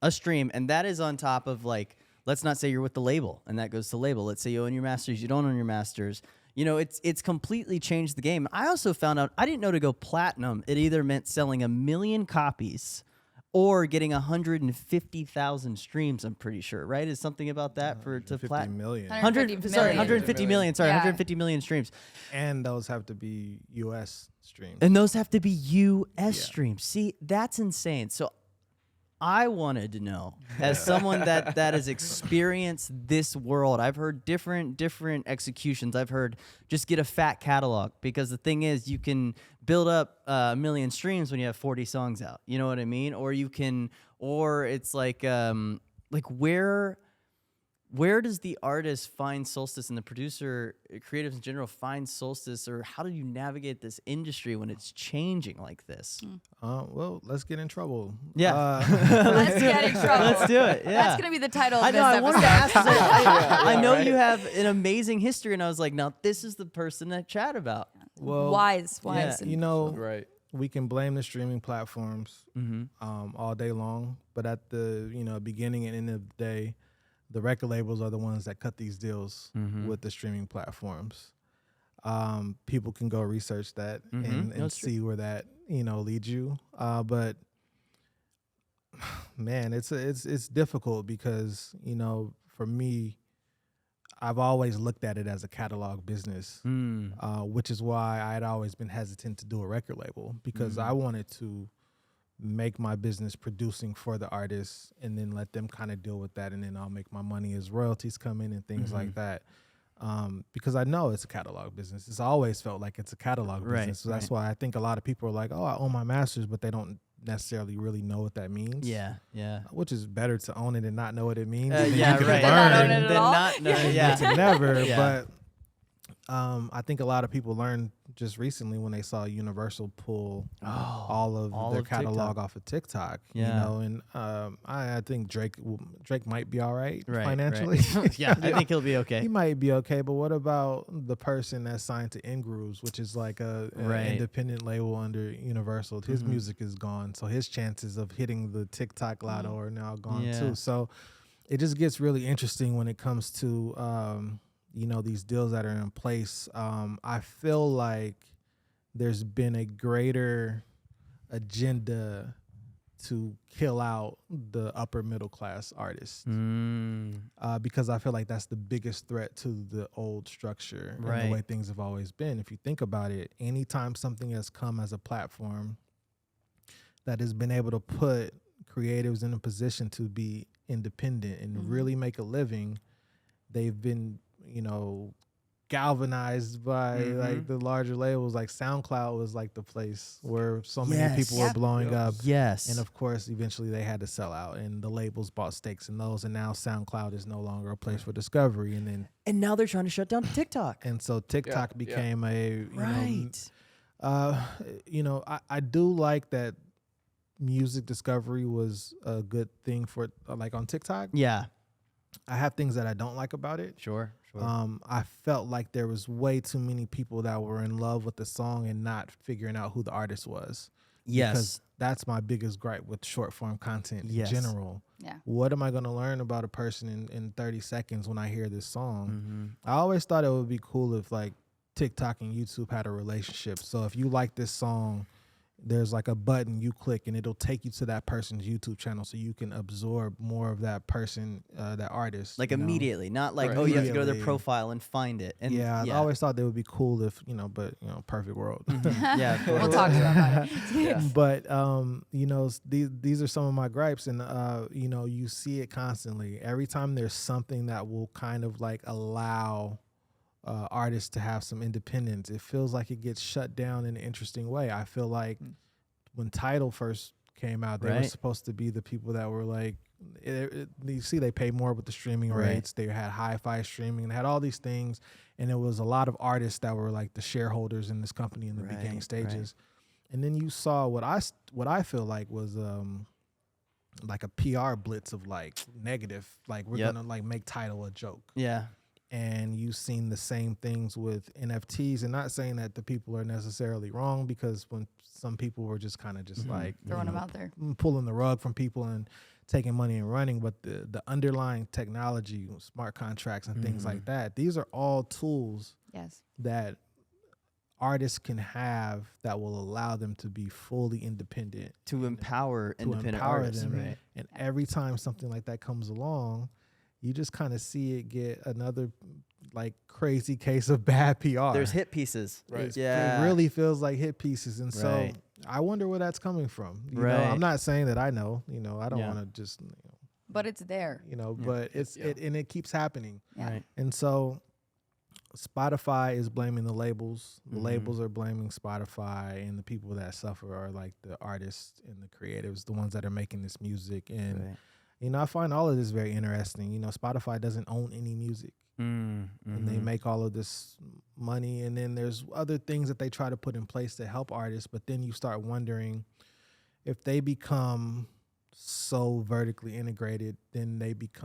a stream, and that is on top of like, let's not say you're with the label and that goes to label. Let's say you own your masters, you don't own your masters. You know, it's completely changed the game. I also found out, I didn't know to go platinum, it either meant selling 1 million copies or getting 150,000 streams, I'm pretty sure, right? Is something about that for to 50 platinum? million. 150 million, sorry, Yeah. 150 million streams. And those have to be US streams. And those have to be US Yeah. streams. See, that's insane. So I wanted to know, as someone that has experienced this world, I've heard different executions. I've heard just get a fat catalog, because the thing is, you can build up 1 million streams when you have 40 songs out. You know what I mean? Or you can, or it's like where where does the artist find solstice and the producer, creatives in general, find solstice, or how do you navigate this industry when it's changing like this? Well, let's get in trouble. Yeah. Let's get in trouble. Let's do it. Yeah. That's gonna be the title of I this know. I wanted to ask. episode. I know you have an amazing history, and I was like, now this is the person that chat about. Well, wise. Yeah. And you know, Right. we can blame the streaming platforms all day long, but at the beginning and end of the day, the record labels are the ones that cut these deals with the streaming platforms. People can go research that and see where that leads you. But man, it's difficult because for me, I've always looked at it as a catalog business, which is why I had always been hesitant to do a record label, because I wanted to make my business producing for the artists and then let them kind of deal with that, and then I'll make my money as royalties come in and things like that. Because I know it's a catalog business. It's always felt like it's a catalog business. So that's why I think a lot of people are like, oh, I own my masters, but they don't necessarily really know what that means. Yeah. Which is better to own it and not know what it means. Yeah, right. Than not own it at Than all. not know. To Yeah. never. Yeah. But I think a lot of people learned just recently when they saw Universal pull all of their catalog TikTok. off of TikTok. Yeah. And I think Drake might be all right Right, financially. Yeah, I think he'll be okay. He might be okay, but what about the person that's signed to Ingrooves, which is like a independent label under Universal? His music is gone, so his chances of hitting the TikTok lotto are now gone too. So it just gets really interesting when it comes to these deals that are in place. I feel like there's been a greater agenda to kill out the upper middle class artists because I feel like that's the biggest threat to the old structure and the way things have always been. If you think about it, anytime something has come as a platform that has been able to put creatives in a position to be independent and really make a living, they've been galvanized by like the larger labels. Like SoundCloud was like the place where so many people were blowing up. Yes. And of course, eventually they had to sell out, and the labels bought stakes in those. And now SoundCloud is no longer a place for discovery. And now they're trying to shut down TikTok. And so TikTok became a I do like that music discovery was a good thing for like on TikTok. Yeah. I have things that I don't like about it. Sure. I felt like there was way too many people that were in love with the song and not figuring out who the artist was. Yes. Because that's my biggest gripe with short form content in general. Yeah. What am I going to learn about a person in 30 seconds when I hear this song? I always thought it would be cool if like TikTok and YouTube had a relationship. So if you like this song, there's like a button you click and it'll take you to that person's YouTube channel so you can absorb more of that person, that artist. Like immediately, not like, Right. oh, you have to go to their Immediately. profile and find it. And I always thought that would be cool if, perfect world. Yeah. of We'll course. talk about it. But, these are some of my gripes, and, you see it constantly. Every time there's something that will kind of like allow artists to have some independence, it feels like it gets shut down in an interesting way. I feel like when Tidal first came out, they were supposed to be the people that were like, you see, they pay more with the streaming rates. They had hi-fi streaming and had all these things, and there was a lot of artists that were like the shareholders in this company in the beginning stages. And then you saw what I feel like was like a PR blitz of like negative, like we're gonna like make Tidal a joke. Yeah. And you've seen the same things with NFTs, and not saying that the people are necessarily wrong, because when some people were just kind of just like Throwing them out there. pulling the rug from people and taking money and running, but the underlying technology, smart contracts and things like that, these are all tools that artists can have that will allow them to be fully independent, To empower independent empower artists. them. Right. And every time something like that comes along, you just kind of see it get another like crazy case of bad PR. There's hit pieces. Right. Yeah. It really feels like hit pieces. And so Right. I wonder where that's coming from. You know, Right. I'm not saying that I know, I don't Yeah. want to just, But it's there. but it keeps happening. Yeah. Right. And so Spotify is blaming the labels. The labels are blaming Spotify, and the people that suffer are like the artists and the creatives, the ones that are making this music. And I find all of this very interesting. Spotify doesn't own any music. And they make all of this money, and then there's other things that they try to put in place to help artists, but then you start wondering if they become so vertically integrated, then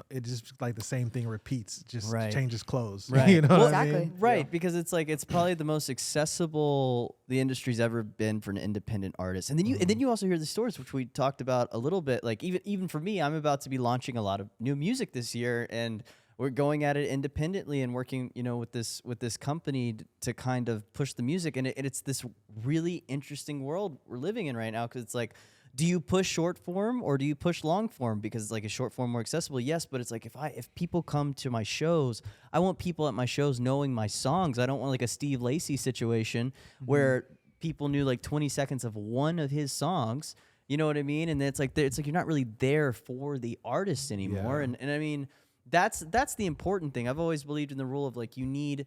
it just like the same thing repeats, just changes clothes. Right. You know what I Exactly. mean? Right, because it's like it's probably the most accessible the industry's ever been for an independent artist. And then you also hear the stories, which we talked about a little bit. Like even for me, I'm about to be launching a lot of new music this year, and we're going at it independently and working, with this company to kind of push the music. And it's this really interesting world we're living in right now, because it's like, do you push short form or do you push long form? Because it's like, a short form more accessible? Yes, but it's like if people come to my shows, I want people at my shows knowing my songs. I don't want like a Steve Lacy situation where people knew like 20 seconds of one of his songs. You know what I mean? And it's like you're not really there for the artist anymore. Yeah. And I mean, that's the important thing. I've always believed in the rule of like, you need,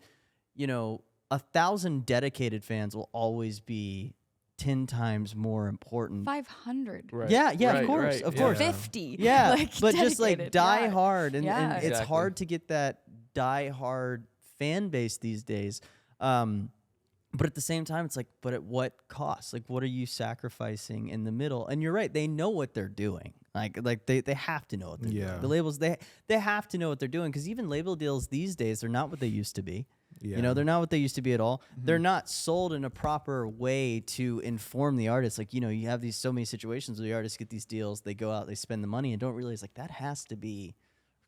1,000 dedicated fans will always be 10 times more important. 500. Right. Yeah, Right, of course, right, of yeah. course. 50. Yeah, Like, but just like dedicated, die yeah. hard, and Yeah. it's Exactly. hard to get that die hard fan base these days. But at the same time, it's like, but at what cost? Like, what are you sacrificing in the middle? And you're right; they know what they're doing. Like they have to know what they're doing. The labels they have to know what they're doing, because even label deals these days, they're not what they used to be. Yeah. They're not what they used to be at all. They're not sold in a proper way to inform the artists. Like, you have so many situations where the artists get these deals, they go out, they spend the money, and don't realize like that has to be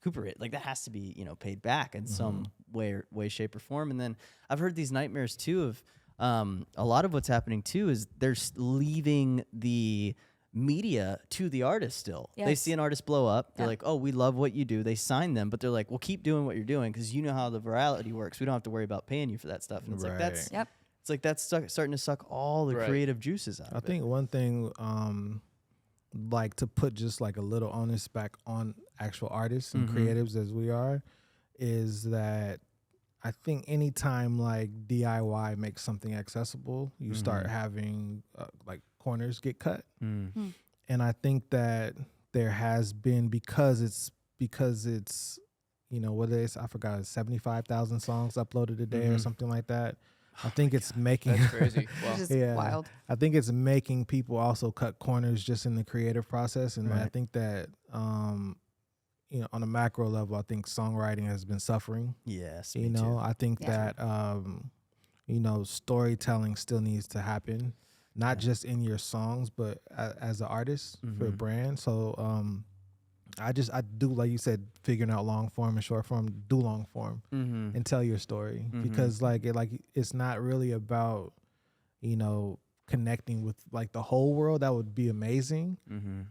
recuperated. Like that has to be, paid back in some way, shape, or form. And then I've heard these nightmares too of a lot of what's happening too is they're leaving the media to the artist still. They Yes. see an artist blow up. They're Yeah. like, oh, we love what you do. They sign them, but they're like, well, keep doing what you're doing because you know how the virality works. We don't have to worry about paying you for that stuff. And it's like, that's Yep. it's like that's starting to suck all the Right. creative juices out I of think one thing, like to put just like a little onus back on actual artists and creatives as we are, is that I think anytime like DIY makes something accessible, you start having like corners get cut. And I think that there has been, because it's what it is, I forgot, 75,000 songs uploaded a day or something like that. I think it's making That's crazy. Wow. Which is wild. I think it's making people also cut corners just in the creative process. And I think that on a macro level, I think songwriting has been suffering. Yes, I think that storytelling still needs to happen, not just in your songs, but as an artist for a brand. So I do, like you said, figuring out long form and short form. Do long form and tell your story, because it's not really about connecting with like the whole world. That would be amazing.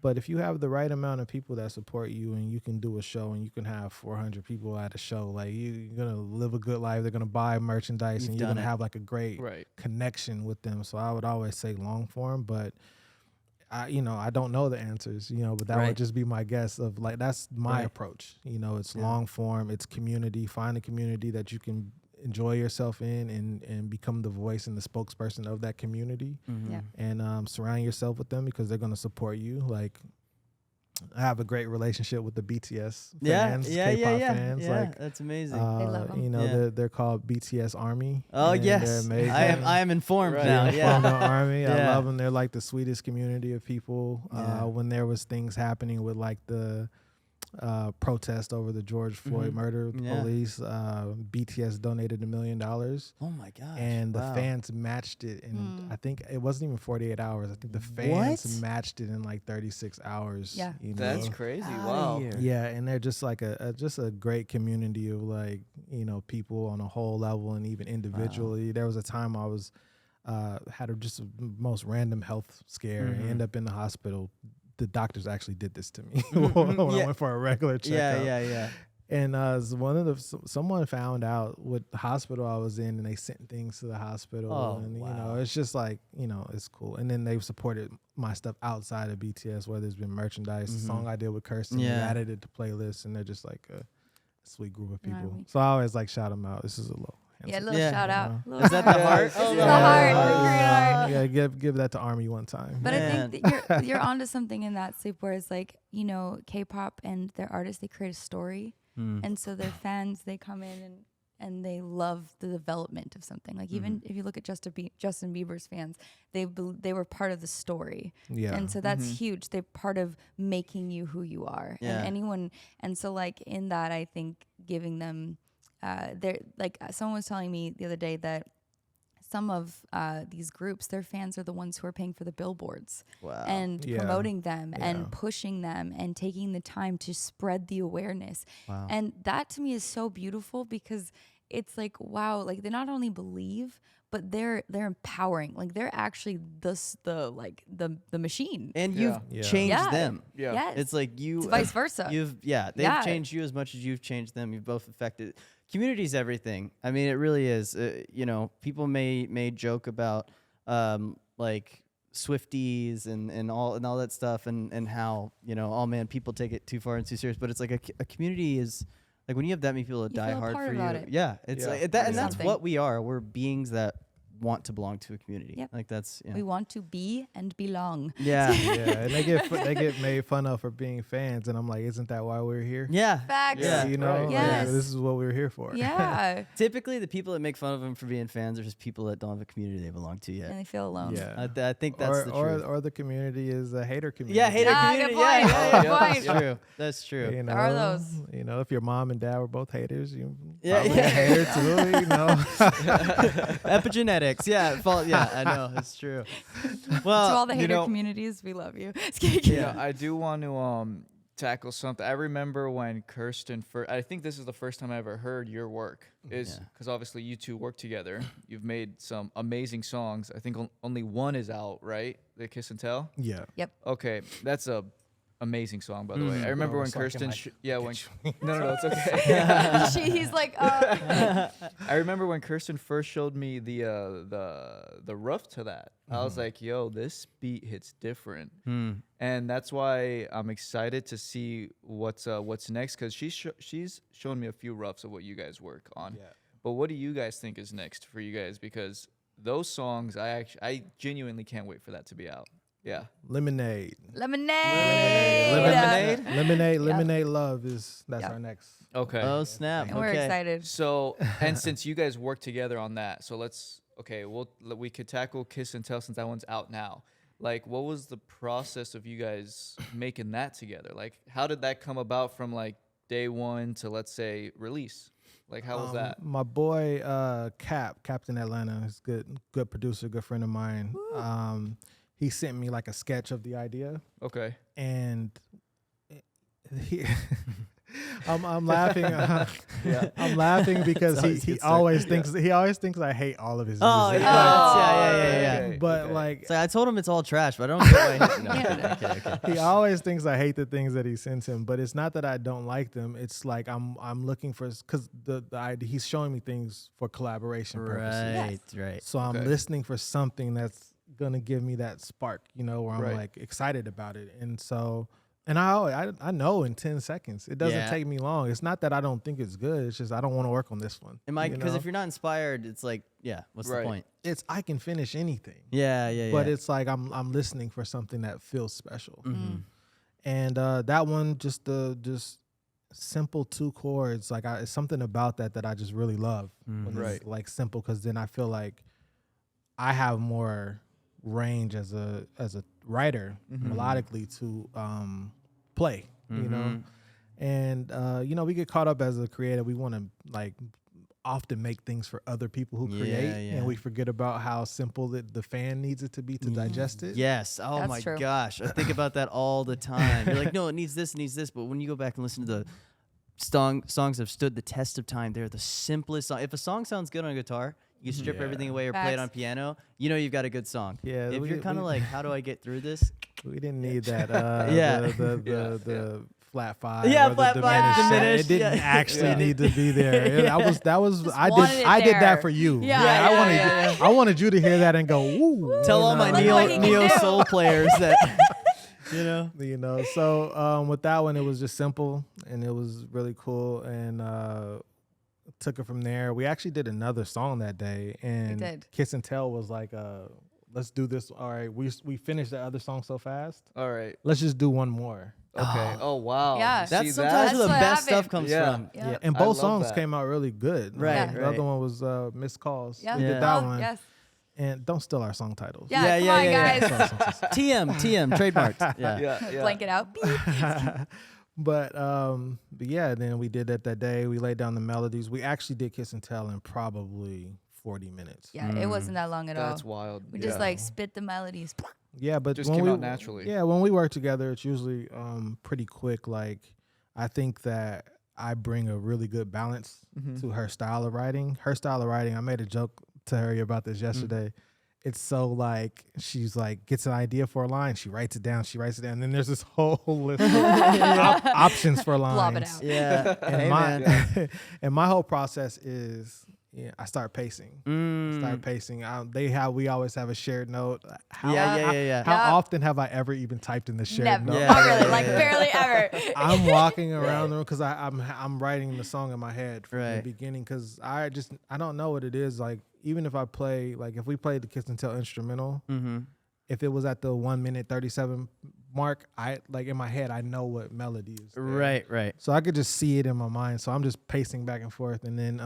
But if you have the right amount of people that support you, and you can do a show and you can have 400 people at a show, like you're gonna live a good life. They're gonna buy merchandise, and you're gonna have like a great connection with them. So I would always say long form, but I don't know the answers, but that would just be my guess of like, that's my approach. It's long form, it's community. Find a community that you can enjoy yourself in, and become the voice and the spokesperson of that community. Yeah. And surround yourself with them, because they're going to support you. Like, I have a great relationship with the BTS fans, Kpop fans. Yeah, Like, that's amazing. They love 'em. they're called BTS Army. Oh and yes, they're amazing. I am informed Right. now. They're Yeah, Fandom Army. I Yeah. love them. They're like the sweetest community of people. Yeah. When there was things happening with like the protest over the George Floyd murder, the Yeah. police, BTS donated $1 million, Oh my gosh. and the wow. fans matched it. And I think it wasn't even 48 hours. I think the fans What? matched it in like 36 hours. Yeah. That's crazy. Outta Wow. here. Yeah, and they're just like just a great community of like, people on a whole level, and even individually. There was a time I was had just a most random health scare and ended up in the hospital. The doctors actually did this to me when I went for a regular checkup. Yeah. And someone found out what hospital I was in, and they sent things to the hospital. Oh, And wow. it's just like, it's cool. And then they've supported my stuff outside of BTS, whether it's been merchandise, the song I did with Kirsten, they added it to playlists, and they're just like a sweet group of people. Gnarly. So I always like shout them out. This is a little And Yeah, a so- little Yeah. shout out. Yeah. Little Is that the shout out. heart? This Oh, is yeah. the heart. Yeah. The Korean heart. Yeah, give that to Army one time. But Man. I think that you're onto something in that sleep where it's like, you know, K-pop and their artists, they create a story. Mm. And so their fans, they come in and they love the development of something. Like even if you look at Justin Bieber's fans, they were part of the story. Yeah. And so that's huge. They're part of making you who you are. Yeah. And so like in that, I think giving them, they're like someone was telling me the other day that some of these groups, their fans are the ones who are paying for the billboards Wow. and Yeah. promoting them Yeah. and pushing them and taking the time to spread the awareness. Wow. And that to me is so beautiful because it's like, wow, like they not only believe, but they're empowering. Like they're actually the machine. And you've Yeah. changed Yeah. them. Yeah. Yes. It's like you. It's vice versa. They've Yeah. changed you as much as you've changed them. You've both affected. Community's everything. I mean, it really is. You know, people may joke about like Swifties and all that stuff and how, you know, oh man, people take it too far and too serious. But it's like a community is like when you have that many people that You die feel a hard part for you. about it. Yeah, it's Yeah. like that, and that's Something. what we are. We're beings that want to belong to a community. Yep. Like that's We want to be and belong. yeah. Yeah, and they get made fun of for being fans, and I'm like, isn't that why we're here? Yeah. Facts. Yeah. You know, Right. like, Yes. this is what we're here for. Yeah. Typically, the people that make fun of them for being fans are just people that don't have a community they belong to yet. And they feel alone. Yeah. I think that's the truth. or the community is a hater community. Yeah, hater Ah, community. good point. Yeah, Good that's point. true. That's true. You know, There are those. You know, if your mom and dad were both haters, you Yeah, probably yeah. a hater too. You know. Epigenetics. Yeah, I know. It's true. To Well, all the you hater know- communities, we love you. Yeah, I do want to tackle something. I remember when Kirsten first. I think this is the first time I ever heard your work. Is Yeah. because obviously you two work together. You've made some amazing songs. I think only one is out, right? The Kiss and Tell. Yeah. Okay, that's a amazing song, by the way. I remember Oh, when so I can, Kirsten. like, when no, it's okay. He's like, I remember when Kirsten first showed me the riff to that. I was like, "Yo, this beat hits different," and that's why I'm excited to see what's next. Because she's shown me a few roughs of what you guys work on. Yeah. But what do you guys think is next for you guys? Because those songs, I genuinely can't wait for that to be out. Yeah. Lemonade. lemonade. Lemonade love that's Yep. our next. Okay. oh snap. And we're Okay. excited. So, and since you guys work together on that, so we could tackle Kiss and Tell since that one's out now. Like, what was the process of you guys making that together? Like, how did that come about from like day one to, let's say, release? Like, how was that? My boy Captain Atlanta, is good producer, good friend of mine. He sent me like a sketch of the idea, Okay. and he I'm laughing. I'm laughing because always he good stuff. always thinks I hate all of his Oh music. yeah. Okay, But okay. like So I told him it's all trash, but I don't get why. No, Yeah. okay. he always thinks I hate the things that he sends him, but it's not that I don't like them. It's like I'm looking for, because the idea, he's showing me things for collaboration purposes. Right. So I'm Okay. listening for something that's gonna give me that spark, where I'm Right. like excited about it. And so, and I know in 10 seconds. It doesn't Yeah. take me long. It's not that I don't think it's good. It's just I don't want to work on this one. Because if you're not inspired, it's like, yeah, what's the Right. point? I can finish anything. Yeah. But it's like I'm listening for something that feels special. Mhm. And that one, just simple 2 chords, like it's something about that I just really love when Right. it's like simple, because then I feel like I have more range as a writer melodically to play, and we get caught up as a creator. We want to like often make things for other people who create, Yeah. and we forget about how simple the fan needs it to be to digest it. Yes. Oh That's my true. gosh. I think about that all the time. You're like, no, it needs this. But when you go back and listen to the songs that have stood the test of time, they're the simplest song. If a song sounds good on a guitar, you strip Yeah. everything away or play it Facts. on piano, you've got a good song. Yeah, If we- you're kind of we- like, how do I get through this? We didn't need that. Yeah. The flat five. Yeah, or flat the five, diminished. diminished, It didn't yeah. actually Yeah. need to be there. That was. Just I wanted did. it I did there. that for you. Yeah, I yeah, wanted. yeah. I wanted you to hear that and go, "Ooh." Tell all my Look what he can neo do. soul players that, So with that one, it was just simple and it was really cool. And took it from there. We actually did another song that day, and did. Kiss and Tell was like, let's do this. All right, we finished the other song so fast. All right. Let's just do one more. Okay. Oh wow. Yeah. You That's see sometimes that? where the That's what best stuff happened. comes Yeah. from. Yeah. Yeah, and I both love songs that. came out really good. Right, Yeah. The right. other one was Missed Calls. Yeah. We Yeah. did that Oh, one. yes. And don't steal our song titles. Yeah, Yeah, come yeah, on, yeah, guys. TM, trademarked. Yeah. Yeah. Blank it out. Beep. But yeah, then we did that day. We laid down the melodies. We actually did Kiss and Tell in probably 40 minutes. Yeah, it wasn't that long at all. That's wild. We Yeah. just like spit the melodies. Yeah, but Just when came we, out naturally. Yeah, when we work together, it's usually pretty quick. Like, I think that I bring a really good balance to her style of writing. Her style of writing, I made a joke to her about this yesterday. It's so like, she's like, gets an idea for a line, she writes it down, and then there's this whole list of options for lines. Blob it out. Yeah. And Hey, my man. and my whole process is, I start pacing. Start pacing. We always have a shared note. How, Yeah. How Yeah. often have I ever even typed in the shared Never. note? Yeah. Not really. Like barely ever. I'm walking around the room because I'm writing the song in my head from the Right. beginning because I don't know what it is. Like, even if I play, like if we played the Kiss and Tell instrumental, if it was at the 1 minute 37 mark, I like in my head I know what melody is there. Right. So I could just see it in my mind. So I'm just pacing back and forth, and then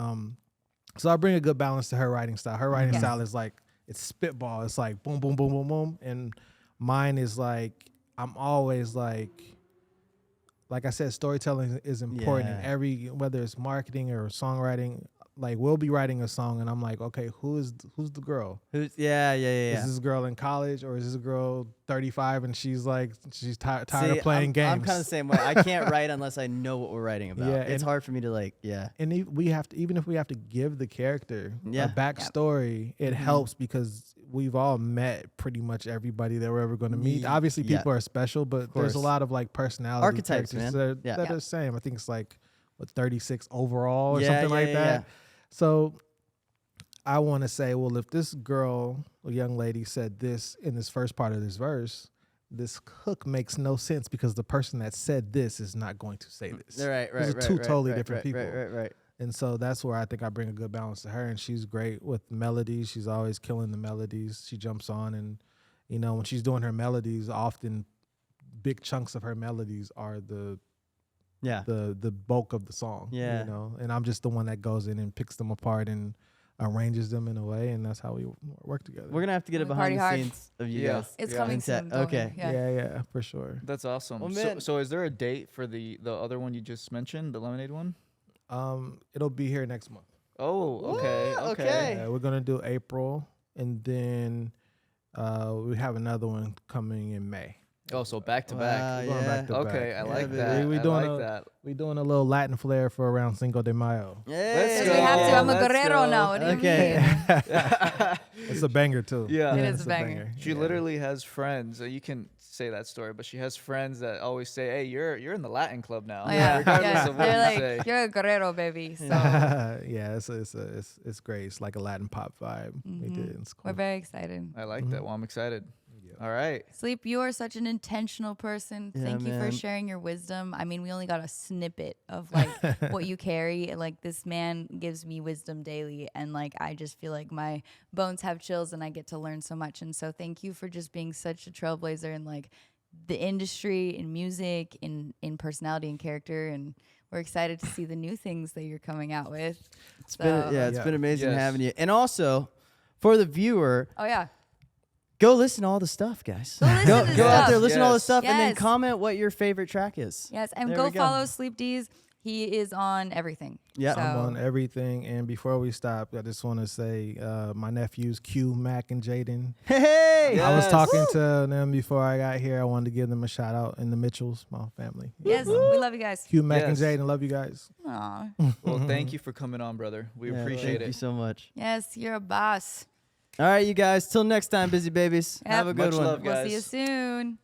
so I bring a good balance to her writing style. Her writing Yes. style is like, it's spitball. It's like boom, boom, boom, boom, boom, and mine is like, I'm always like I said, storytelling is important. Yeah. Whether it's marketing or songwriting, like we'll be writing a song and I'm like, okay, who's the girl? Yeah. Is this girl in college, or is this a girl 35 and she's tired See, of playing games? I'm kind of the same way. I can't write unless I know what we're writing about. Yeah, It's and- hard for me to like, And even if we have to give the character Yeah. a backstory, it helps because we've all met pretty much everybody that we're ever going to meet. Obviously, Yeah. people are special, but there's a course. lot of like personality Archetypes, characters man. that Yeah. are the same. I think it's like 36 overall or Yeah, something yeah, like yeah, that. yeah. So I want to say, well, if this girl or young lady said this in this first part of this verse, this hook makes no sense because the person that said this is not going to say this. Right. These are two totally different right, people. Right. And so that's where I think I bring a good balance to her, and she's great with melodies. She's always killing the melodies. She jumps on, and when she's doing her melodies, often big chunks of her melodies are the bulk of the song. Yeah. And I'm just the one that goes in and picks them apart and arranges them in a way, and that's how we work together. We're gonna have to get a We behind party the hard. scenes of you Yeah. guys. It's Yeah. coming Into that. soon. don't Okay. we? Yeah. Yeah, for sure. That's awesome. Well, so, man. so is there a date for the other one you just mentioned, the Lemonade one? It'll be here next month. Oh, okay. What? Okay. Okay. Yeah, we're gonna do April, and then we have another one coming in May. Oh, so back to Wow, back. We're going back to Okay, back. I Yeah, like baby. that. We I doing like a- that. We're doing a little Latin flair for around Cinco de Mayo. Hey. Yes, we have to. I'm a Let's guerrero go. now. What do you Okay. mean? It's a banger too. Yeah. It is it's a banger. She literally has friends. You can say that story, but she has friends that always say, "Hey, you're in the Latin club now." Oh, yeah. Regardless Yeah. of what They're you like, say. you're a guerrero, baby. So Yeah, it's great. It's like a Latin pop vibe. We did. It's cool. we're very excited. I like that. Well, I'm excited. All right. Sleep, you are such an intentional person. Yeah, Thank you for man. sharing your wisdom. I mean, we only got a snippet of like what you carry. Like this man gives me wisdom daily, and like I just feel like my bones have chills, and I get to learn so much. And so, thank you for just being such a trailblazer in like the industry, in music, in personality and character. And we're excited to see the new things that you're coming out with. It's been Yeah. been amazing Yes. having you. And also, for the viewer, Oh yeah. go listen to all the stuff, guys. Go listen to go out stuff. there, listen to all the Yes. stuff, and then Yes. comment what your favorite track is. Yes, and There go we go. follow Sleep Deez. He is on everything. Yep. So, I'm on everything. And before we stop, I just want to say my nephews Q, Mac, and Jaden. Hey, Yeah. I was Yes. talking to them before I got here. I wanted to give them a shout out, and the Mitchells, my family. yes, we love you guys. Q, Mac, and Yes. Jaden, love you guys. Aw. Well, thank you for coming on, brother. We Yeah, appreciate thank it. you so much. Yes, you're a boss. All right, you guys. Till next time, busy babies. Yep. Have a good Much one. love, We'll see you guys. soon.